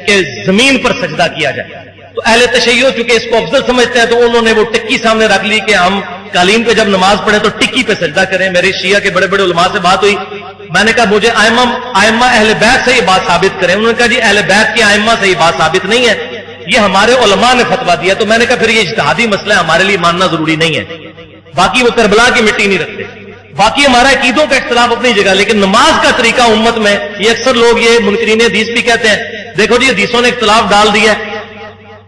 کہ زمین پر سجدہ کیا جائے۔ تو اہل تشیع چونکہ اس کو افضل سمجھتے ہیں تو انہوں نے وہ ٹکی سامنے رکھ لی کہ ہم قالین پہ جب نماز پڑھیں تو ٹکی پہ سجدہ کریں۔ میرے شیعہ کے بڑے بڑے علماء سے بات ہوئی، میں نے کہا مجھے ائمہ اہل بیت سے یہ بات ثابت کریں۔ انہوں نے کہا جی اہل بیت کے ائمہ سے یہ بات ثابت نہیں ہے، یہ ہمارے علماء نے فتویٰ دیا۔ تو میں نے کہا پھر یہ اجتہادی مسئلہ ہے، ہمارے لیے ماننا ضروری نہیں ہے۔ باقی وہ کربلا کی مٹی نہیں رکھتے، باقی ہمارا عقیدوں کا اختلاف اپنی جگہ، لیکن نماز کا طریقہ امت میں یہ اکثر لوگ یہ منکرین حدیث بھی کہتے ہیں، دیکھو جی حدیثوں نے اختلاف ڈال دیا ہے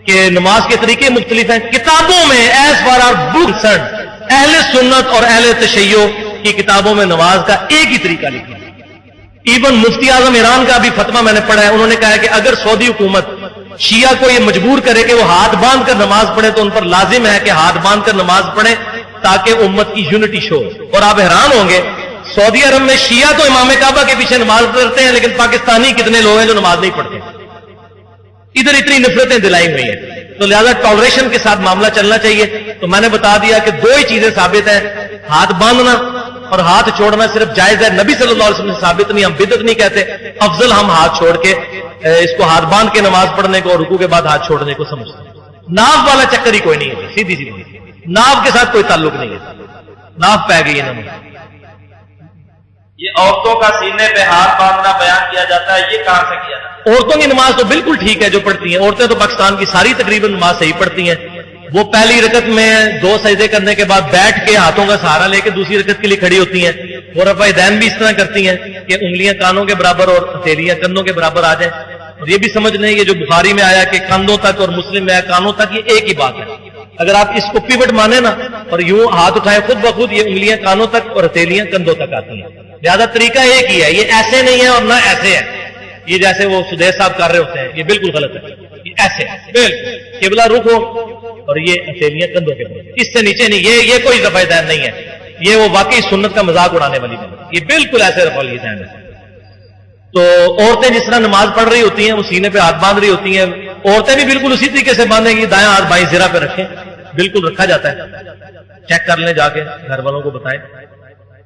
کہ نماز کے طریقے مختلف ہیں۔ کتابوں میں ایز فار آر بکس اہل سنت اور اہل تشیع کی کتابوں میں نماز کا ایک ہی طریقہ لکھا ہے۔ ایون مفتی اعظم ایران کا بھی فتویٰ میں نے پڑھا ہے، انہوں نے کہا ہے کہ اگر سعودی حکومت شیعہ کو یہ مجبور کرے کہ وہ ہاتھ باندھ کر نماز پڑھے تو ان پر لازم ہے کہ ہاتھ باندھ کر نماز پڑھیں تاکہ امت کی یونٹی شو۔ اور آپ حیران ہوں گے سعودی عرب میں شیعہ تو امام کعبہ کے پیچھے نماز پڑھتے ہیں، لیکن پاکستانی کتنے لوگ ہیں جو نماز نہیں پڑھتے۔ ادھر اتنی نفرتیں دلائی ہوئی ہیں، تو لہذا ٹالریشن کے ساتھ معاملہ چلنا چاہیے۔ تو میں نے بتا دیا کہ 2 ہی چیزیں ثابت ہیں، ہاتھ باندھنا اور ہاتھ چھوڑنا صرف جائز ہے، نبی صلی اللہ علیہ وسلم سے ثابت نہیں، ہم بدعت نہیں کہتے۔ افضل ہم ہاتھ چھوڑ کے اس کو ہاتھ باندھ کے نماز پڑھنے کو اور رکوع کے بعد ہاتھ چھوڑنے کو سمجھتے ہیں۔ ناف والا چکر ہی کوئی نہیں ہے، سیدھی سی بات، ناف کے ساتھ کوئی تعلق نہیں ہے، ناف پہ گئی ہے نماز۔ یہ عورتوں کا سینے پہ ہاتھ باندھنا بیان کیا جاتا ہے، یہ کہاں سے کیا جاتا ہے؟ عورتوں کی نماز تو بالکل ٹھیک ہے جو پڑھتی ہیں، عورتیں تو پاکستان کی ساری تقریباً نماز صحیح پڑھتی ہیں۔ وہ پہلی رکعت میں 2 سجدے کرنے کے بعد بیٹھ کے ہاتھوں کا سہارا لے کے دوسری رکعت کے لیے کھڑی ہوتی ہیں۔ وہ رفع یدین بھی اس طرح کرتی ہیں کہ انگلیاں کانوں کے برابر اور ہتھیلیاں کندھوں کے برابر آ جائیں۔ اور یہ بھی سمجھ لیں یہ جو بخاری میں آیا کہ کندھوں تک اور مسلم میں آیا کانوں تک، یہ ایک ہی بات ہے۔ اگر آپ اس کو پیوٹ مانے نا اور یوں ہاتھ اٹھائیں خود بخود یہ انگلیاں کانوں تک اور ہتھیلیاں کندھوں تک آتی ہیں۔ لہذا طریقہ ایک ہی ہے، یہ ایسے نہیں ہے اور نہ ایسے ہے، یہ جیسے وہ سدیش صاحب کر رہے ہوتے ہیں، یہ بالکل غلط ہے۔ یہ ایسے بالکل قبلہ رخ ہو اور یہ ہتھیلیاں کندھوں کے اوپر، اس سے نیچے نہیں، یہ کوئی رفع یدین نہیں ہے، یہ وہ واقعی سنت کا مذاق اڑانے والی بات ہے، یہ بالکل ایسے رفع یدین ہے۔ تو عورتیں جس طرح نماز پڑھ رہی ہوتی ہیں وہ سینے پہ ہاتھ باندھ رہی ہوتی ہیں، عورتیں بھی بالکل اسی طریقے سے باندھیں گی، دائیں ہاتھ بائیں زرہ پہ رکھیں، بالکل رکھا جاتا ہے، چیک کر لیں جا کے، گھر والوں کو بتائیں۔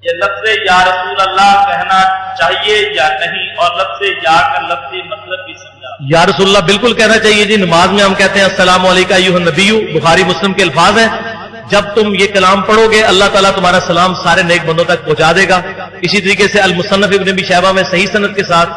یہ لفظ یا رسول اللہ کہنا چاہیے یا نہیں، اور لفظ یا کا لفظی مطلب بھی سمجھا؟ یا رسول اللہ بالکل کہنا چاہیے جی، نماز میں ہم کہتے ہیں السلام علیکم ایھا النبی، بخاری مسلم کے الفاظ ہیں۔ جب تم یہ کلام پڑھو گے اللہ تعالیٰ تمہارا سلام سارے نیک بندوں تک پہنچا دے گا. اسی طریقے سے المصنف ابن ابی شیبہ میں صحیح سند کے ساتھ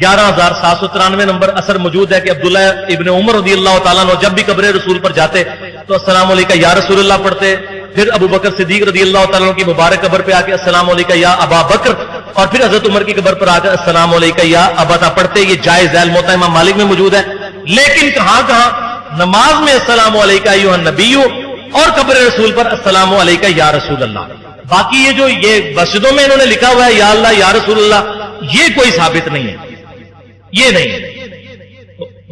11793 نمبر اثر موجود ہے کہ عبداللہ ابن عمر رضی اللہ تعالیٰ عنہ جب بھی قبر رسول پر جاتے تو السلام علیکم یا رسول اللہ پڑھتے. پھر ابو بکر صدیق رضی اللہ تعالیٰ عنہ کی مبارک قبر پہ آ کے السلام علیکم یا ابا بکر، اور پھر حضرت عمر کی قبر پر آ کر السلام علیکم یا ابا پڑھتے. یہ جائز ہے، الموطا امام مالک میں موجود ہے. لیکن کہاں نماز میں السلام علیکم ایھا النبی اور قبر رسول پر السلام علیکم یا رسول اللہ. باقی یہ جو یہ مسجدوں میں انہوں نے لکھا ہوا ہے یا اللہ یا رسول اللہ، یہ کوئی ثابت نہیں ہے، یہ نہیں ہے.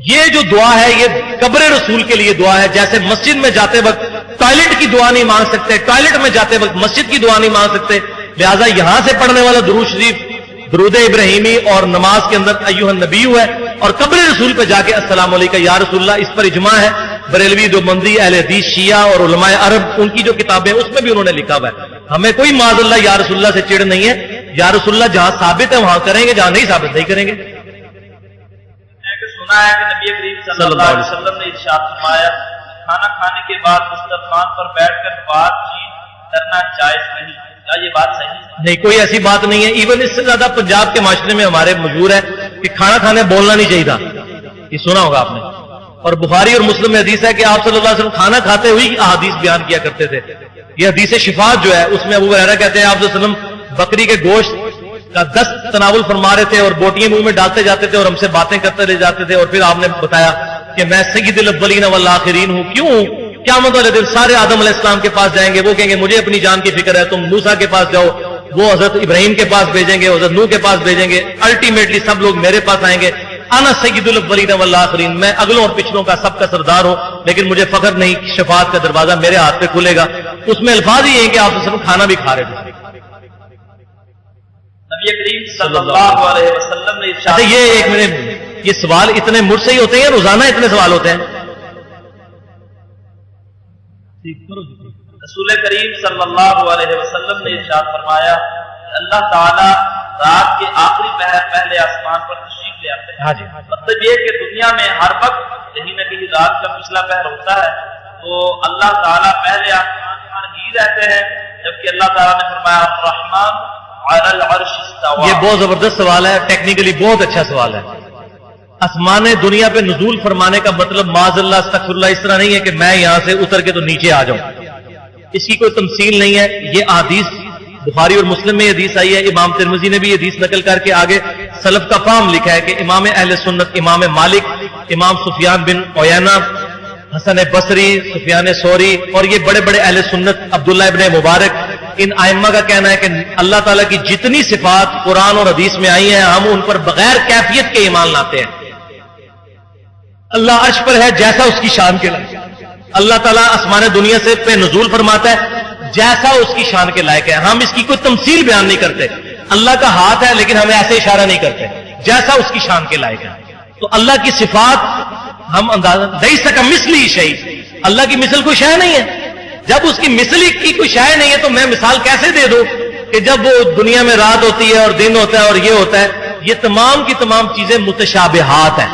یہ جو دعا ہے یہ قبر رسول کے لیے دعا ہے. جیسے مسجد میں جاتے وقت ٹوائلٹ کی دعا نہیں مانگ سکتے، ٹوائلٹ میں جاتے وقت مسجد کی دعا نہیں مانگ سکتے، لہذا یہاں سے پڑھنے والا درود شریف درود ابراہیمی اور نماز کے اندر ایھا النبی ہے، اور قبر رسول پہ جا کے السلام علیکم یا رسول اللہ. اس پر اجماع ہے. بریلوی دیوبندی اہل حدیث شیعہ اور علماء عرب ان کی جو کتابیں اس میں بھی انہوں نے لکھا ہوا ہے. ہمیں کوئی معاذ اللہ یا رسول اللہ سے چڑ نہیں ہے. یا رسول اللہ جہاں ثابت ہے وہاں کریں گے، جہاں نہیں ثابت نہیں کریں گے. سنا ہے کہ نبی کریم صلی اللہ علیہ وسلم نے ارشاد فرمایا کھانا کھانے کے بعد دسترخوان پر بیٹھ کر بات چیت کرنا جائز نہیں. کیا یہ بات صحیح ہے؟ نہیں، کوئی ایسی بات نہیں ہے. ایون اس سے زیادہ پنجاب کے معاشرے میں ہمارے مشہور ہے کہ کھانا کھانے بولنا نہیں چاہیے تھا. یہ سنا ہوگا آپ نے. اور بخاری اور مسلم میں حدیث ہے کہ آپ صلی اللہ علیہ وسلم کھانا کھاتے ہوئی احادیث بیان کیا کرتے تھے. یہ حدیث شفاعت جو ہے اس میں ابو ہریرہ کہتے ہیں آپ صلی اللہ علیہ وسلم بکری کے گوشت کا 10 تناول فرما رہے تھے اور بوٹیاں منہ میں ڈالتے جاتے تھے اور ہم سے باتیں کرتے لے جاتے تھے. اور پھر آپ نے بتایا کہ میں سید الاولین والآخرین ہوں. کیوں؟ قیامت والے دن سارے آدم علیہ السلام کے پاس جائیں گے، وہ کہیں گے مجھے اپنی جان کی فکر ہے، تم موسیٰ کے پاس جاؤ. وہ حضرت ابراہیم کے پاس بھیجیں گے، حضرت نوح کے پاس بھیجیں گے. الٹیمیٹلی سب لوگ میرے پاس آئیں گے. انا سید الاولین والآخرین، میں اگلوں اور پچھلوں کا سب کا سردار ہوں، لیکن مجھے فخر نہیں. شفاعت کا دروازہ میرے ہاتھ پہ کھلے گا. اس میں الفاظ ہی ہیں کہ آپ کھانا بھی کھا رہے تھے. نبی کریم صلی اللہ علیہ وسلم نے ارشاد یہ ایک منٹ، یہ سوال اتنے مجھ سے ہی ہوتے ہیں، روزانہ اتنے سوال ہوتے ہیں. رسول کریم صلی اللہ علیہ وسلم نے ارشاد فرمایا کہ اللہ تعالی رات کے آخری پہر پہلے آسمان پر تشریف لے آتے ہیں. ہاں جی. مطلب یہ کہ دنیا میں ہر وقت کہیں نہ کہیں رات کا پچھلا پہر ہوتا ہے، تو اللہ تعالیٰ پہلے آسمان پر ہی رہتے ہیں، جبکہ اللہ تعالیٰ نے فرمایا الرحمن علی العرش استوى. یہ بہت زبردست سوال ہے، ٹیکنیکلی بہت اچھا سوال ہے. آسمان دنیا پہ نزول فرمانے کا مطلب معاذ اللہ استغفر اللہ اس طرح نہیں ہے کہ میں یہاں سے اتر کے تو نیچے آ جاؤں. اس کی کوئی تمثیل نہیں ہے. یہ احادیث بخاری اور مسلم میں حدیث آئی ہے. امام ترمذی نے بھی حدیث نقل کر کے آگے سلف کا فہم لکھا ہے کہ امام اہل سنت امام مالک، امام سفیان بن عیینہ، حسن بصری، سفیان ثوری اور یہ بڑے بڑے اہل سنت عبداللہ ابن مبارک، ان ائمہ کا کہنا ہے کہ اللہ تعالیٰ کی جتنی صفات قرآن اور حدیث میں آئی ہیں ہم ان پر بغیر کیفیت کے ایمان لاتے ہیں. اللہ عرش پر ہے جیسا اس کی شان کے لائق. اللہ تعالیٰ آسمان دنیا سے پہ نزول فرماتا ہے جیسا اس کی شان کے لائق ہے. ہم اس کی کوئی تمثیل بیان نہیں کرتے. اللہ کا ہاتھ ہے لیکن ہم ایسے اشارہ نہیں کرتے، جیسا اس کی شان کے لائق ہے. تو اللہ کی صفات ہم اندازہ نہیں سکا مثلی شیء، اللہ کی مثل کوئی شے نہیں ہے. جب اس کی مثلی کی کوئی شے نہیں ہے تو میں مثال کیسے دے دوں کہ جب وہ دنیا میں رات ہوتی ہے اور دن ہوتا ہے اور یہ ہوتا ہے. یہ تمام کی تمام چیزیں متشابہات ہیں.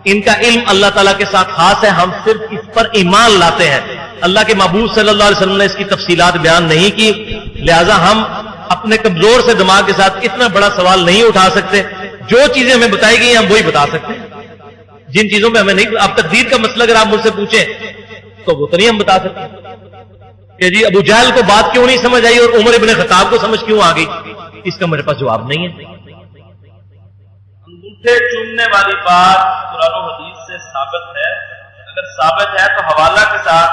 ان کا علم اللہ تعالیٰ کے ساتھ خاص ہے. ہم صرف اس پر ایمان لاتے ہیں. اللہ کے محبوب صلی اللہ علیہ وسلم نے اس کی تفصیلات بیان نہیں کی، لہذا ہم اپنے کمزور سے دماغ کے ساتھ اتنا بڑا سوال نہیں اٹھا سکتے. جو چیزیں ہمیں بتائی گئی ہیں ہم وہی بتا سکتے ہیں. جن چیزوں پہ ہمیں نہیں، اب تقدیر کا مسئلہ اگر آپ مجھ سے پوچھیں تو وہ تو نہیں ہم بتا سکتے کہ جی ابو جہل کو بات کیوں نہیں سمجھ آئی اور عمر ابن خطاب کو سمجھ کیوں آ گئی. اس کا میرے پاس جواب نہیں ہے. انگوٹھے چومنے والی بات قرآن و حدیث سے ثابت ہے؟ اگر ثابت ہے تو حوالہ کے ساتھ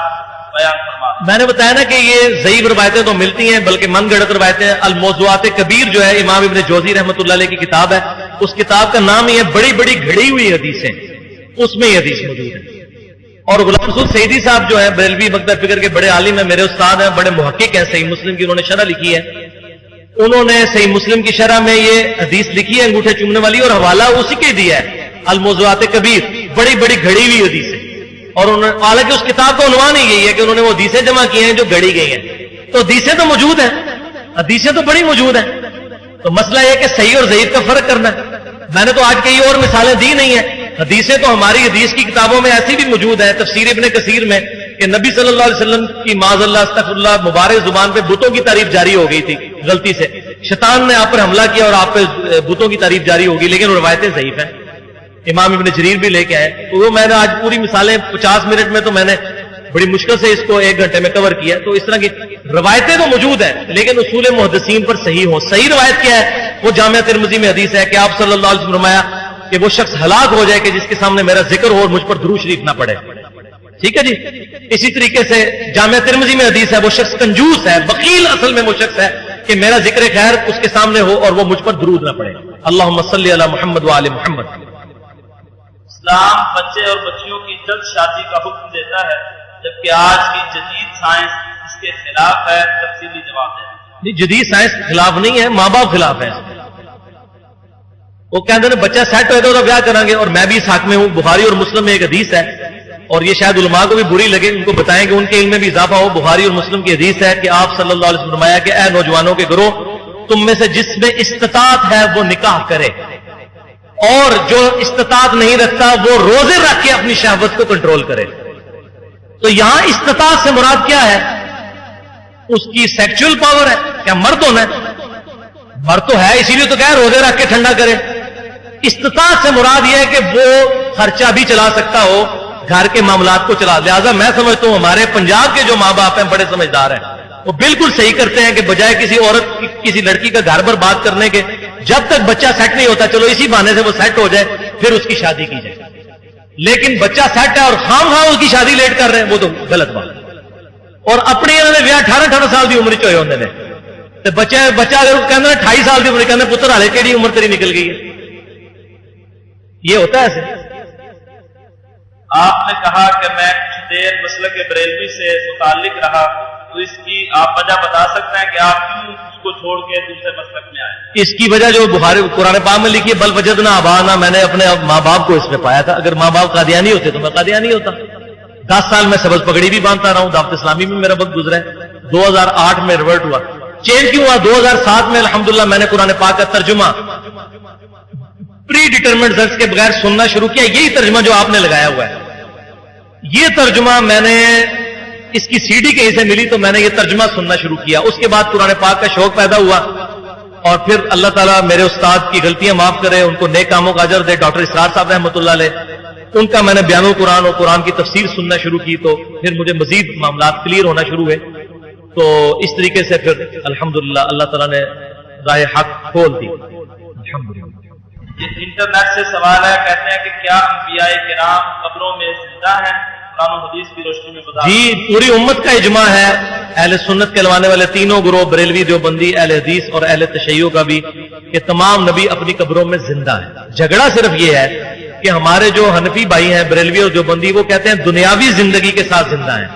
بیان فرما. میں نے بتایا نا کہ یہ ضعیف روایتیں تو ملتی ہیں بلکہ من گھڑت روایتیں. الموضوعات کبیر جو ہے امام ابن جوزی رحمۃ اللہ علیہ کی کتاب ہے، اس کتاب کا نام ہی ہے بڑی بڑی گھڑی ہوئی حدیثیں. اس میں یہ حدیث موجود ہے. اور غلام رسول سعیدی صاحب جو ہیں بریلوی مکتب فکر کے بڑے عالم ہیں، میرے استاد ہیں، بڑے محقق ہیں. صحیح مسلم کی انہوں نے شرح لکھی ہے. انہوں نے صحیح مسلم کی شرح میں یہ حدیث لکھی ہے انگوٹھے چومنے والی، اور حوالہ اسی کے دیا ہے الموضوعات کبیر، بڑی بڑی گھڑی ہوئی حدیث ہے. اور حالانکہ اس کتاب کا عنوان ہی یہی ہے کہ انہوں نے وہ حدیثیں جمع کی ہیں جو گھڑی گئی ہیں. تو حدیثیں تو موجود ہیں، حدیثیں تو بڑی موجود ہیں. تو مسئلہ یہ کہ صحیح اور ضعیف کا فرق کرنا ہے. میں نے تو آج کئی اور مثالیں دی نہیں ہیں. حدیثیں تو ہماری حدیث کی کتابوں میں ایسی بھی موجود ہیں. تفسیر ابن کثیر میں کہ نبی صلی اللہ علیہ وسلم کی معاذ اللہ استغفر اللہ مبارک زبان پہ بتوں کی تعریف جاری ہو گئی تھی غلطی سے, شیطان نے آپ پر حملہ کیا اور آپ پہ بتوں کی تعریف جاری ہوگی, لیکن وہ روایتیں ضعیف ہیں. امام ابن جریر بھی لے کے آئے. تو وہ میں نے آج پوری مثالیں 50 منٹ میں تو میں نے بڑی مشکل سے اس کو 1 گھنٹے میں کور کیا. تو اس طرح کی روایتیں تو موجود ہیں لیکن اصول محدثین پر صحیح ہوں. صحیح روایت کیا ہے؟ وہ جامعہ ترمذی میں حدیث ہے کہ آپ صلی اللہ علیہ وسلم فرمایا کہ وہ شخص ہلاک ہو جائے کہ جس کے سامنے میرا ذکر ہو اور مجھ پر درود شریف نہ پڑے. ٹھیک ہے جی. اسی طریقے سے جامعہ ترمذی میں حدیث ہے وہ شخص کنجوس ہے, بخیل اصل میں وہ شخص ہے کہ میرا ذکر خیر اس کے سامنے ہو اور وہ مجھ پر درود نہ پڑے. اللہم صلی علی محمد وآل محمد. اسلام بچے اور بچیوں کی جلد شادی کا حکم دیتا ہے جبکہ آج کی جدید سائنس اس کے خلاف ہے. تفصیلی جواب ہے. جدید سائنس خلاف نہیں ہے, ماں باپ خلاف ہے. وہ کہتے ہیں بچہ سیٹ ہوئے تو بیاہ کریں گے, اور میں بھی اس حق میں ہوں. بخاری اور مسلم میں ایک حدیث ہے اور یہ شاید علماء کو بھی بری لگے, ان کو بتائیں کہ ان کے علم میں بھی اضافہ ہو. بخاری اور مسلم کی حدیث ہے کہ آپ صلی اللہ علیہ وسلم فرمایا کہ اے نوجوانوں کے گروہ, تم میں سے جس میں استطاعت ہے وہ نکاح کرے, اور جو استطاعت نہیں رکھتا وہ روزے رکھ کے اپنی شہوت کو کنٹرول کرے. تو یہاں استطاعت سے مراد کیا ہے؟ اس کی سیکچول پاور ہے. کیا مرد ہونا ہے؟ مرد تو ہے, اسی لیے تو کہہ روزے رکھ کے ٹھنڈا کرے. استطاعت سے مراد یہ ہے کہ وہ خرچہ بھی چلا سکتا ہو, گھر کے معاملات کو چلا. لہذا میں سمجھتا ہوں ہمارے پنجاب کے جو ماں باپ ہیں بڑے سمجھدار ہیں, وہ بالکل صحیح کرتے ہیں کہ بجائے کسی عورت کسی لڑکی کا گھر برباد کرنے کے, جب تک بچہ سیٹ نہیں ہوتا چلو اسی بہانے سے وہ سیٹ ہو جائے پھر اس کی شادی کی جائے. لیکن بچہ سیٹ ہے اور خام خواہ اس کی شادی لیٹ کر رہے ہیں, وہ تو غلط بات ہے. اور اپنے انہوں نے بیاہ 18 سال کی عمر چوئے ہوتے ہیں, تو بچہ اگر کہتے ہیں 28 سال کی عمر کہتے ہیں پتر ہالے کیڑی عمر تیری نکل گئی ہے. یہ ہوتا ہے ایسے. آپ نے کہا کہ میں کچھ دیر مسلک بریلوی سے متعلق رہا, تو اس کی آپ وجہ بتا سکتے ہیں کہ آپ کیوں اس کو چھوڑ کے دوسرے مسلک میں آئے؟ اس کی وجہ جو بخاری قرآن پاک میں لکھی ہے, بل وجدنا آبانا, میں نے اپنے ماں باپ کو اس میں پایا تھا. اگر ماں باپ قادیانی ہوتے تو میں قادیانی ہوتا. 10 سال میں سبز پگڑی بھی باندھتا رہا ہوں, دعوت اسلامی میں میرا وقت گزرا ہے. 2008 میں ریورٹ ہوا, چینج کیوں ہوا؟ 2007 میں الحمدللہ میں نے قرآن پاک کا ترجمہ پری ڈیٹرمنٹ درس کے بغیر سننا شروع کیا. یہی ترجمہ جو آپ نے لگایا ہوا ہے, یہ ترجمہ میں نے اس کی سی ڈی کہیں سے ملی تو میں نے یہ ترجمہ سننا شروع کیا. اس کے بعد قرآن پاک کا شوق پیدا ہوا, اور پھر اللہ تعالیٰ میرے استاد کی غلطیاں معاف کرے, ان کو نیک کاموں کا اجر دے. ڈاکٹر اسرار صاحب رحمۃ اللہ علیہ, ان کا میں نے بیان القرآن اور قرآن کی تفسیر سننا شروع کی, تو پھر مجھے مزید معاملات کلیئر ہونا شروع ہوئے. تو اس طریقے سے پھر الحمدللہ اللہ تعالیٰ نے راہ حق کھول دی. الحمدللہ. انٹرنیٹ سے سوال ہے, کہتے ہیں کہ کیا انبیاء کرام قبروں میں زندہ ہیں؟ قرآن و حدیث کی روشنی میں بتا. جی, پوری امت کا اجماع ہے, اہل سنت کہلوانے والے تینوں گروہ, بریلوی, دیوبندی, اہل حدیث اور اہل تشیع کا بھی, کہ تمام نبی اپنی قبروں میں زندہ ہیں. جھگڑا صرف یہ ہے کہ ہمارے جو حنفی بھائی ہیں بریلوی اور دیوبندی, وہ کہتے ہیں دنیاوی زندگی کے ساتھ زندہ ہیں,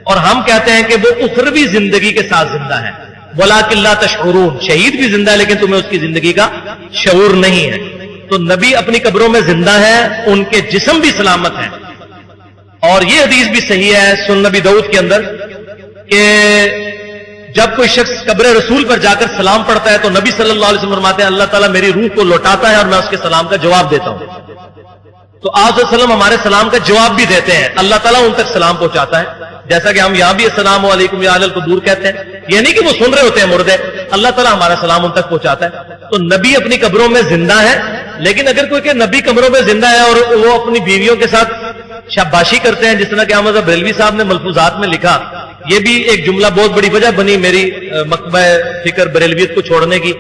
اور ہم کہتے ہیں کہ وہ اخروی زندگی کے ساتھ زندہ ہیں. وَلَٰكِن لَا تَشْعُرُونَ, شہید بھی زندہ ہے لیکن تمہیں اس کی زندگی کا شعور نہیں ہے. تو نبی اپنی قبروں میں زندہ ہیں, ان کے جسم بھی سلامت ہیں. اور یہ حدیث بھی صحیح ہے سنن نبی داؤد کے اندر کہ جب کوئی شخص قبر رسول پر جا کر سلام پڑھتا ہے تو نبی صلی اللہ علیہ وسلم فرماتے ہیں اللہ تعالیٰ میری روح کو لوٹاتا ہے اور میں اس کے سلام کا جواب دیتا ہوں. تو آپ صلی اللہ علیہ وسلم ہمارے سلام کا جواب بھی دیتے ہیں, اللہ تعالیٰ ان تک سلام پہنچاتا ہے, جیسا کہ ہم یہاں بھی السلام علیکم یا اہل القبور کہتے ہیں. یہ نہیں کہ وہ سن رہے ہوتے ہیں مردے, اللہ تعالیٰ ہمارا سلام ان تک پہنچاتا ہے. تو نبی اپنی قبروں میں زندہ ہے, لیکن اگر کوئی کہ نبی قبروں میں زندہ ہے اور وہ اپنی بیویوں کے ساتھ شاباشی کرتے ہیں, جس طرح کہ احمد بریلوی صاحب نے ملفوظات میں لکھا, یہ بھی ایک جملہ بہت بڑی وجہ بنی میری مکتبہ فکر بریلویت کو چھوڑنے کی,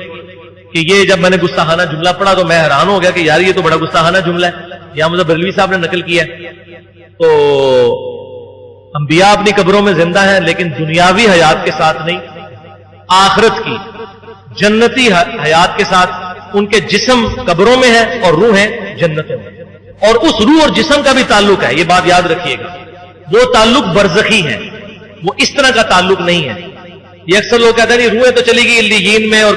کہ یہ جب میں نے گستاخانہ جملہ پڑھا تو میں حیران ہو گیا کہ یار یہ تو بڑا گستاخانہ جملہ ہے, یہ احمد بریلوی صاحب نے نقل کیا ہے. تو انبیاء اپنی قبروں میں زندہ ہیں لیکن دنیاوی حیات کے ساتھ نہیں, آخرت کی جنتی حیات کے ساتھ. ان کے جسم قبروں میں ہے اور روحیں جنتوں میں, اور اس روح اور جسم کا بھی تعلق ہے, یہ بات یاد رکھیے گا. وہ تعلق برزخی ہے, وہ اس طرح کا تعلق نہیں ہے. یہ اکثر لوگ کہتے ہیں روحیں تو چلی گئی علیین میں, اور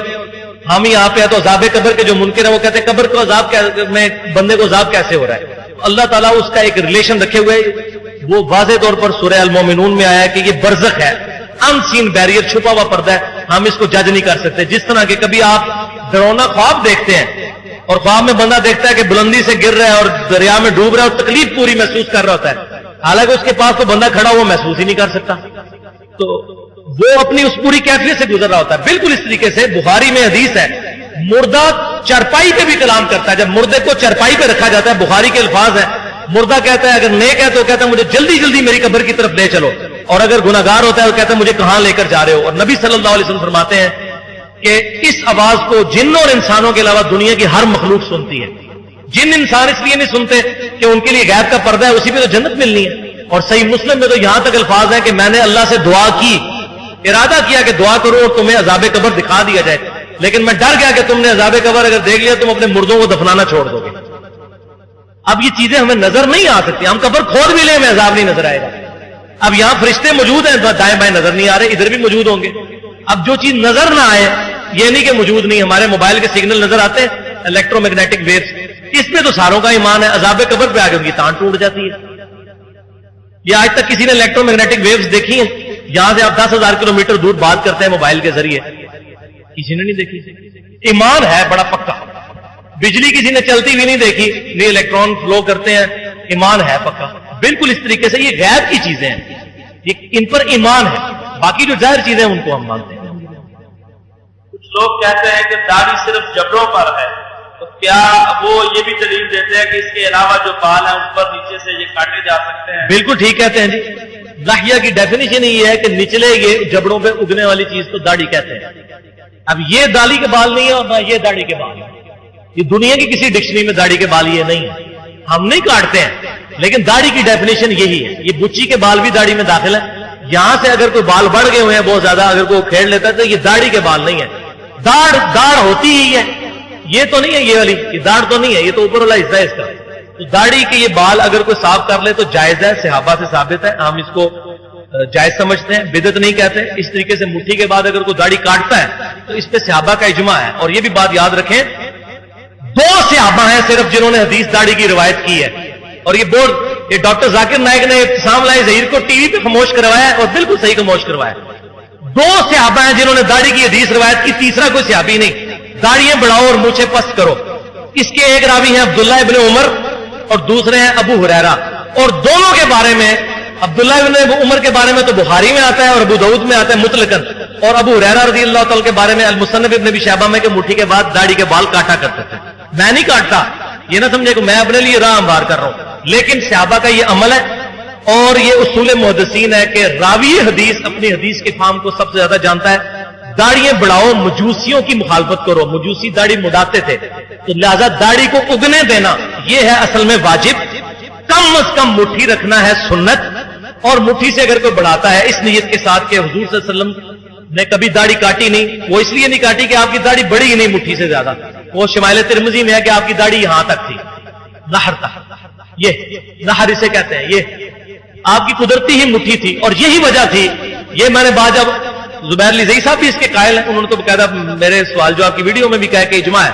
ہم یہاں پہ ہے تو عذاب قبر کے جو منکر ہیں وہ کہتے ہیں قبر کو عذاب میں بندے کو عذاب کیسے ہو رہا ہے. اللہ تعالیٰ اس کا ایک ریلیشن رکھے ہوئے, وہ واضح طور پر سورہ المومنون میں آیا ہے کہ یہ برزخ ہے, ان سین بیریئر, چھپا ہوا پردہ ہے, ہم اس کو جج نہیں کر سکتے. جس طرح کہ کبھی آپ ڈرونا خواب دیکھتے ہیں اور خواب میں بندہ دیکھتا ہے کہ بلندی سے گر رہا ہے اور دریا میں ڈوب رہا ہے اور تکلیف پوری محسوس کر رہا ہوتا ہے, حالانکہ اس کے پاس تو بندہ کھڑا ہوا محسوس ہی نہیں کر سکتا، تو وہ اپنی اس پوری کیفیت سے گزر رہا ہوتا ہے. بالکل اس طریقے سے بخاری میں حدیث ہے، مردہ چرپائی پہ بھی کلام کرتا ہے. جب مردے کو چرپائی پہ رکھا جاتا ہے، بخاری کے الفاظ ہیں، مردہ کہتا ہے اگر نیک ہے تو کہتا ہے مجھے جلدی جلدی میری قبر کی طرف لے چلو، اور اگر گناہگار ہوتا ہے تو کہتا ہے مجھے کہاں لے کر جا رہے ہو. اور نبی صلی اللہ علیہ وسلم فرماتے ہیں کہ اس آواز کو جنوں اور انسانوں کے علاوہ دنیا کی ہر مخلوق سنتی ہے. جن انسان اس لیے نہیں سنتے کہ ان کے لیے غیب کا پردہ ہے، اسی پہ تو جنت ملنی ہے. اور صحیح مسلم میں تو یہاں تک الفاظ ہیں کہ میں نے اللہ سے دعا کی، ارادہ کیا کہ دعا کرو اور تمہیں عذاب قبر دکھا دیا جائے، لیکن میں ڈر گیا کہ تم نے عذاب قبر اگر دیکھ لیا تم اپنے مردوں کو دفنانا چھوڑ دو گے. اب یہ چیزیں ہمیں نظر نہیں آ سکتی، ہم قبر کھود بھی لیں ہمیں عذاب نہیں نظر آئے گا. اب یہاں فرشتے موجود ہیں، دائیں بائیں نظر نہیں آ رہے، ادھر بھی موجود ہوں گے. اب جو چیز نظر نہ آئے یہ نہیں کہ موجود نہیں. ہمارے موبائل کے سگنل نظر آتے ہیں، الیکٹرو میگنیٹک ویوز، اس پہ تو ساروں کا ایمان ہے. عذاب قبر پہ آگے ان کی تان ٹوٹ جاتی ہے. یہ آج تک کسی نے الیکٹرو میگنیٹک ویوز دیکھی ہیں؟ یہاں سے آپ 10,000 کلومیٹر دور بات کرتے ہیں موبائل کے ذریعے، کسی نے نہیں دیکھی. ایمان ہے بڑا پکا. بجلی کسی نے چلتی ہوئی نہیں دیکھی، نہیں الیکٹران فلو کرتے ہیں، ایمان ہے پکا. بالکل اس طریقے سے یہ غیب کی چیزیں ہیں، ان پر ایمان ہے. باقی جو ظاہر چیزیں ان کو ہم مانتے ہیں. کچھ لوگ کہتے ہیں کہ داڑھی صرف جبڑوں پر ہے، تو کیا وہ یہ بھی دلیل دیتے ہیں کہ اس کے علاوہ جو بال ہیں اس پر نیچے سے یہ کاٹے جا سکتے ہیں؟ بالکل ٹھیک کہتے ہیں جی. لحیہ کی ڈیفینیشن یہ ہے کہ نچلے یہ جبڑوں پہ اگنے والی چیز کو داڑھی کہتے ہیں. اب یہ داڑھی کے بال نہیں ہے اور نہ یہ داڑھی کے بال ہے. یہ دنیا کی کسی ڈکشنری میں داڑھی کے بال یہ نہیں ہے. ہم نہیں کاٹتے ہیں، لیکن داڑھی کی ڈیفینیشن یہی ہے. یہ بچی کے بال بھی داڑھی میں داخل ہے. یہاں سے اگر کوئی بال بڑھ گئے ہوئے ہیں بہت زیادہ، اگر کوئی کھیڑ لیتا ہے تو یہ داڑھی کے بال نہیں ہے. داڑھ ہوتی ہی ہے، یہ تو نہیں ہے، یہ والی یہ داڑھ تو نہیں ہے، یہ تو اوپر والا حصہ ہے اس کا. تو داڑھی کے یہ بال اگر کوئی صاف کر لے تو جائز ہے، صحابہ سے ثابت ہے، ہم اس کو جائز سمجھتے ہیں، بدعت نہیں کہتے. اس طریقے سے مٹھی کے بعد اگر کوئی داڑھی کاٹتا ہے تو اس پہ صحابہ کا اجماع ہے. اور یہ بھی بات یاد رکھیں، 2 صحابہ ہیں صرف جنہوں نے حدیث داڑھی کی روایت کی ہے. اور یہ بورڈ، یہ ڈاکٹر ذاکر نائک نے ابتسام لائی ظہیر کو ٹی وی پہ خاموش کروایا ہے، اور بالکل صحیح خاموش کروایا. 2 صحابہ ہیں جنہوں نے داڑھی کی حدیث روایت کی، تیسرا کوئی صحابی نہیں. داڑھیاں بڑھاؤ اور مونچھیں پست کرو. اس کے ایک راوی ہیں عبداللہ ابن عمر اور دوسرے ہیں ابو ہریرہ. اور دونوں کے بارے میں، عبداللہ ابن عمر کے بارے میں تو بخاری میں آتا ہے اور ابو داؤد میں آتا ہے مطلقاً، اور ابو ہریرہ رضی اللہ تعالی کے بارے میں المصنف ابن ابی شیبہ میں کہ مٹھی کے بعد داڑھی کے بال کاٹا کرتے تھے. میں نہیں کاٹتا، یہ نہ سمجھے کہ میں اپنے لیے راہ ہموار کر رہا ہوں، لیکن صحابہ کا یہ عمل ہے. اور یہ اصول محدثین ہے کہ راوی حدیث اپنی حدیث کے فہم کو سب سے زیادہ جانتا ہے. داڑیاں بڑھاؤ، مجوسیوں کی مخالفت کرو. مجوسی داڑھی مڈاتے تھے، تو لہذا داڑھی کو اگنے دینا یہ ہے اصل میں واجب. کم از کم مٹھی رکھنا ہے سنت. اور مٹھی سے اگر کوئی بڑھاتا ہے اس نیت کے ساتھ کہ حضور صلی اللہ علیہ وسلم نے کبھی داڑھی کاٹی نہیں، وہ اس لیے نہیں کاٹی کہ آپ کی داڑھی بڑی ہی نہیں مٹھی سے زیادہ. وہ شمائل ترمذی میں ہے کہ آپ کی داڑھی یہاں تک تھی، نہر تک. یہ نہر اسے کہتے ہیں. یہ آپ کی قدرتی ہی مٹھی تھی، اور یہی وجہ تھی. یہ میں نے بات جب زبیر علی زئی صاحب بھی اس کے قائل ہیں، انہوں نے تو باقاعدہ میرے سوال جواب کی ویڈیو میں بھی کہا کہ اجماع ہے.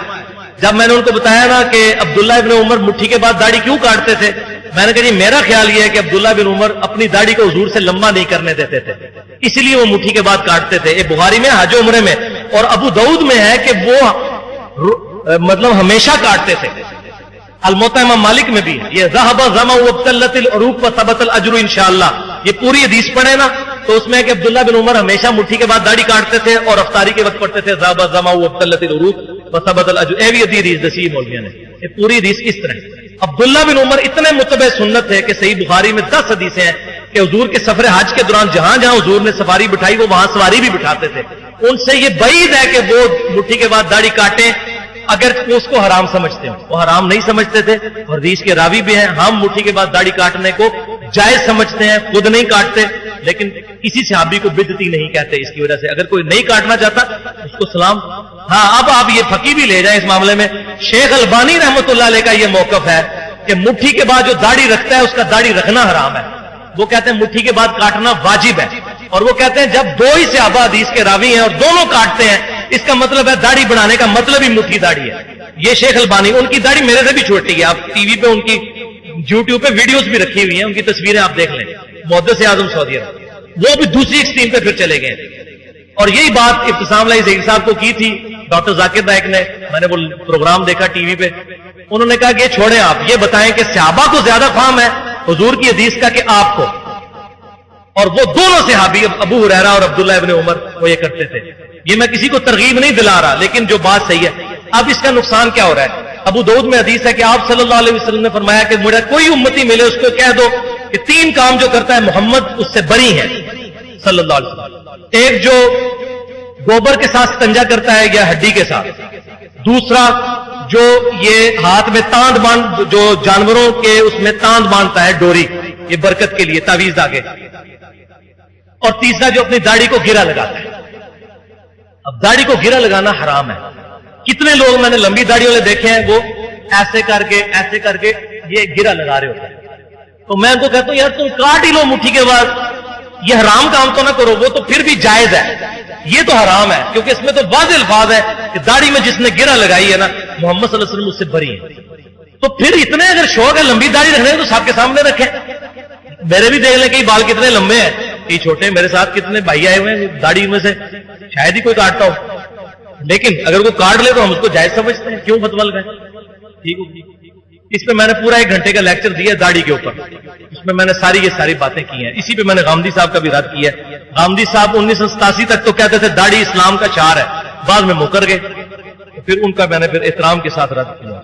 جب میں نے ان کو بتایا نا کہ عبداللہ ابن عمر مٹھی کے بعد داڑھی کیوں کاٹتے تھے، میں نے کہا جی میرا خیال یہ ہے کہ عبداللہ بن عمر اپنی داڑھی کو حضور سے لمبا نہیں کرنے دیتے تھے، اس لیے وہ مٹھی کے بعد کاٹتے تھے. یہ بخاری میں حج و عمرے میں، اور ابو داؤد میں ہے کہ وہ مطلب ہمیشہ کاٹتے تھے. الموطا امام مالک میں بھی یہ ذهب ظما وابتلت العروق وثبت الاجر انشاءاللہ. یہ پوری حدیث پڑھے نا تو اس میں کہ عبداللہ بن عمر ہمیشہ مٹھی کے بعد داڑھی کاٹتے تھے اور افطاری کے وقت پڑھتے تھے ذهب ظما وابتلت العروق وثبت الاجر. اے بھی حدیث دسی مولویوں نے یہ پوری حدیث اس طرح. عبداللہ بن عمر اتنے متبع سنت ہے کہ صحیح بخاری میں 10 حدیثیں ہیں کہ حضور کے سفر حج کے دوران جہاں جہاں حضور نے سفاری بٹھائی وہ وہاں سواری بھی بٹھاتے تھے. ان سے یہ بعید ہے کہ وہ مٹھی کے بعد داڑھی کاٹیں اگر اس کو حرام سمجھتے ہوں. وہ حرام نہیں سمجھتے تھے، اور حدیث کے راوی بھی ہیں. ہم مٹھی کے بعد داڑھی کاٹنے کو جائز سمجھتے ہیں، خود نہیں کاٹتے، لیکن کسی صحابی کو بدعتی نہیں کہتے. اس کی وجہ سے اگر کوئی نہیں کاٹنا چاہتا اس کو سلام. ہاں اب آپ یہ فقی بھی لے جائیں اس معاملے میں. شیخ البانی رحمۃ اللہ علیہ کا یہ موقف ہے کہ مٹھی کے بعد جو داڑھی رکھتا ہے اس کا داڑھی رکھنا حرام ہے. وہ کہتے ہیں مٹھی کے بعد کاٹنا واجب ہے. اور وہ کہتے ہیں جب 2 ہی صحابہ حدیث کے راوی ہیں اور دونوں کاٹتے ہیں اس کا مطلب ہے داڑھی بڑھانے کا مطلب ہی مٹھی داڑھی ہے. یہ شیخ البانی، ان کی داڑھی میرے سے بھی چھوٹی ہے. آپ ٹی وی پہ ان کی یوٹیوب پہ ویڈیوز بھی رکھی ہوئی ہیں، ان کی تصویریں آپ دیکھ لیں. محدث اعظم سعودی عرب وہ بھی دوسری ایکسٹریم پہ پھر چلے گئے. اور یہی بات ابتسام علیہ زہیر صاحب کو کی تھی ڈاکٹر ذاکر نائک نے. میں نے وہ پروگرام دیکھا ٹی وی پہ. انہوں نے کہا کہ یہ چھوڑیں، آپ یہ بتائیں کہ صحابہ کو زیادہ فہم ہے حضور کی حدیث کا کہ آپ کو، اور وہ دونوں صحابی ابو ہریرہ اور عبداللہ ابن عمر وہ یہ کرتے تھے. یہ میں کسی کو ترغیب نہیں دلا رہا، لیکن جو بات صحیح ہے. اب اس کا نقصان کیا ہو رہا ہے؟ ابو داؤد میں حدیث ہے کہ آپ صلی اللہ علیہ وسلم نے فرمایا کہ مجھے کوئی امتی ملے اس کو کہہ دو کہ 3 کام جو کرتا ہے محمد اس سے بری ہیں صلی اللہ علیہ وسلم. ایک جو گوبر کے ساتھ استنجا کرتا ہے یا ہڈی کے ساتھ، دوسرا جو یہ ہاتھ میں تاند باندھ، جو جانوروں کے اس میں تاند باندھتا ہے ڈوری، یہ برکت کے لیے تعویذ آگے، اور تیسرا جو اپنی داڑھی کو گرا لگاتا ہے. اب داڑھی کو گرا لگانا حرام ہے. کتنے لوگ میں نے لمبی داڑھی والے دیکھے ہیں وہ ایسے کر کے یہ گرا لگا رہے ہوتے ہیں. تو میں ان کو کہتا ہوں یار تم کاٹ ہی لو مٹھی کے بعد، یہ حرام کام تو نہ کرو. وہ تو پھر بھی جائز ہے، یہ تو حرام ہے کیونکہ اس میں تو واضح الفاظ ہے کہ داڑھی میں جس نے گرا لگائی ہے نا محمد صلی اللہ علیہ وسلم اس سے بری ہے. تو پھر اتنے اگر شوق ہے لمبی داڑھی رکھنے تو سب کے سامنے رکھیں. میرے بھی دیکھ لیں کہ بال کتنے لمبے ہیں، کئی چھوٹے ہیں. میرے ساتھ کتنے بھائی آئے ہوئے ہیں داڑھی میں سے شاید ہی کوئی کاٹتا ہو، لیکن اگر وہ کاٹ لے تو ہم اس کو جائز سمجھتے ہیں. کیوں فتویٰ لگائیں؟ ٹھیک ہوگی. اس پہ میں نے پورا 1 گھنٹے کا لیکچر دیا داڑھی کے اوپر. اس میں نے یہ ساری باتیں کی ہیں. اسی پہ میں نے غامدی صاحب کا بھی رد کیا ہے. غامدی صاحب 1987 تک تو کہتے تھے داڑھی اسلام کا شعار ہے، بعد میں مکر گئے. پھر ان کا میں نے پھر احترام کے ساتھ رد کیا.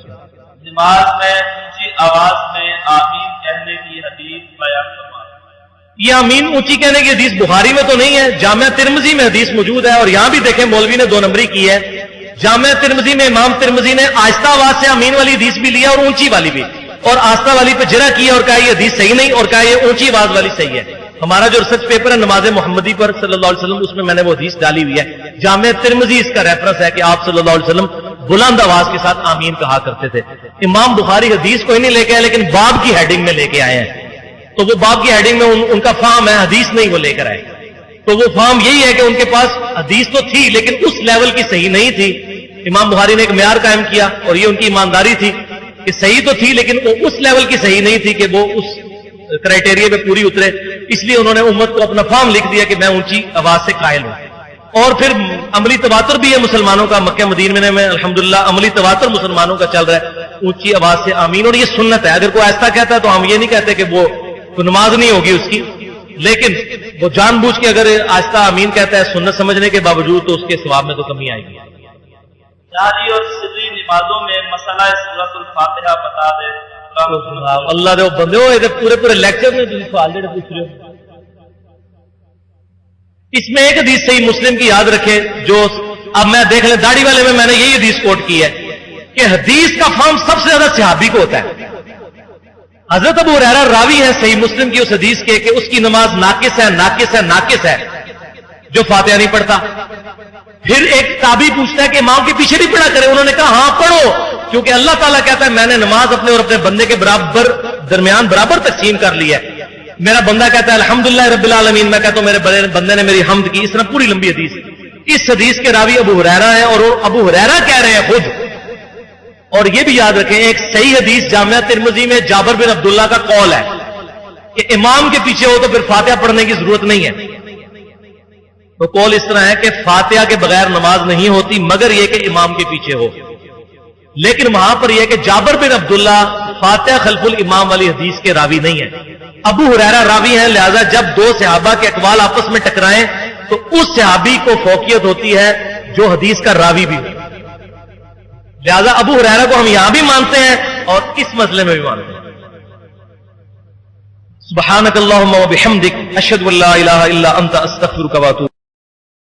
نماز میں اونچی آواز میں آمین کہنے کی حدیث بیان فرمائیں. یہ آمین اونچی کہنے کی حدیث بخاری میں تو نہیں ہے، جامعہ ترمذی میں حدیث موجود ہے. اور یہاں بھی دیکھیں مولوی نے 2 نمبری کی ہے. جامعہ ترمذی میں امام ترمذی نے آہستہ آواز سے آمین والی حدیث بھی لیا اور اونچی والی بھی، اور آہستہ والی پہ جرا کیا اور کہا یہ حدیث صحیح نہیں، اور کہا یہ اونچی آواز والی صحیح ہے. ہمارا جو ریسرچ پیپر ہے نماز محمدی پر صلی اللہ علیہ وسلم، اس میں نے وہ حدیث ڈالی ہوئی ہے. جامعہ ترمذی اس کا ریفرنس ہے کہ آپ صلی اللہ علیہ وسلم بلند آواز کے ساتھ آمین کہا کرتے تھے. امام بخاری حدیث کوئی نہیں لے کے آئے لیکن باب کی ہیڈنگ میں لے کے آئے ہیں. تو وہ باب کی ہیڈنگ میں ان کا فہم ہے، حدیث نہیں وہ لے کر آئے. تو وہ فہم یہی ہے کہ ان کے پاس حدیث تو تھی لیکن اس لیول کی صحیح نہیں تھی. امام بخاری نے ایک معیار قائم کیا اور یہ ان کی ایمانداری تھی کہ صحیح تو تھی لیکن وہ اس لیول کی صحیح نہیں تھی کہ وہ اس کرائٹیریا پہ پوری اترے. اس لیے انہوں نے امت کو اپنا فہم لکھ دیا کہ میں اونچی آواز سے قائل ہوں. اور پھر عملی تواتر بھی ہے مسلمانوں کا، مکہ مدینہ میں الحمدللہ عملی تواتر مسلمانوں کا چل رہا ہے اونچی آواز سے آمین. اور یہ سنت ہے. اگر کوئی ایسا کہتا ہے تو ہم یہ نہیں کہتے کہ وہ نماز نہیں ہوگی اس کی، لیکن وہ جان بوجھ کے اگر آہستہ آمین کہتا ہے سنت سمجھنے کے باوجود تو اس کے ثواب میں تو کمی آئے گی. جاری اور سری نمازوں میں مسئلہ سورۃ الفاتحہ بتا دے. اللہ دے بندے ہو پورے پورے لیکچر میں سوال جڑے پوچھ رہے ہو. اس میں ایک حدیث صحیح مسلم کی یاد رکھے جو اب میں دیکھ لیں داڑھی والے میں نے یہی حدیث کوٹ کی ہے کہ حدیث کا فہم سب سے زیادہ صحابی کو ہوتا ہے. حضرت ابو ہریرہ راوی ہے صحیح مسلم کی اس حدیث کے کہ اس کی نماز ناقص ہے جو فاتحہ نہیں پڑھتا. پھر ایک تابعی پوچھتا ہے کہ امام کے پیچھے نہیں پڑھا کرے. انہوں نے کہا ہاں پڑھو، کیونکہ اللہ تعالیٰ کہتا ہے میں نے نماز اپنے اور اپنے بندے کے درمیان برابر تقسیم کر لی ہے. میرا بندہ کہتا ہے الحمدللہ رب العالمین، میں کہتا ہوں میرے بندے نے میری حمد کی. اس طرح پوری لمبی حدیث. اس حدیث کے راوی ابو ہریرہ ہیں اور ابو ہریرہ کہہ رہے ہیں خود. اور یہ بھی یاد رکھیں ایک صحیح حدیث جامعہ ترمذی میں جابر بن عبداللہ کا قول ہے کہ امام کے پیچھے ہو تو پھر فاتحہ پڑھنے کی ضرورت نہیں ہے. تو قول اس طرح ہے کہ فاتحہ کے بغیر نماز نہیں ہوتی مگر یہ کہ امام کے پیچھے ہو. لیکن وہاں پر یہ کہ جابر بن عبداللہ فاتحہ خلف الامام والی حدیث کے راوی نہیں ہے. ابو ہریرہ راوی ہیں، لہذا جب 2 صحابہ کے اقوال آپس میں ٹکرائیں تو اس صحابی کو فوقیت ہوتی ہے جو حدیث کا راوی بھی ہو. لہذا ابو ہریرہ کو ہم یہاں بھی مانتے ہیں اور اس مسئلے میں بھی مانتے ہیں. سبحانک اللہم و بحمدک اشہد ان لا الہ الا انت استغفرک و اتوب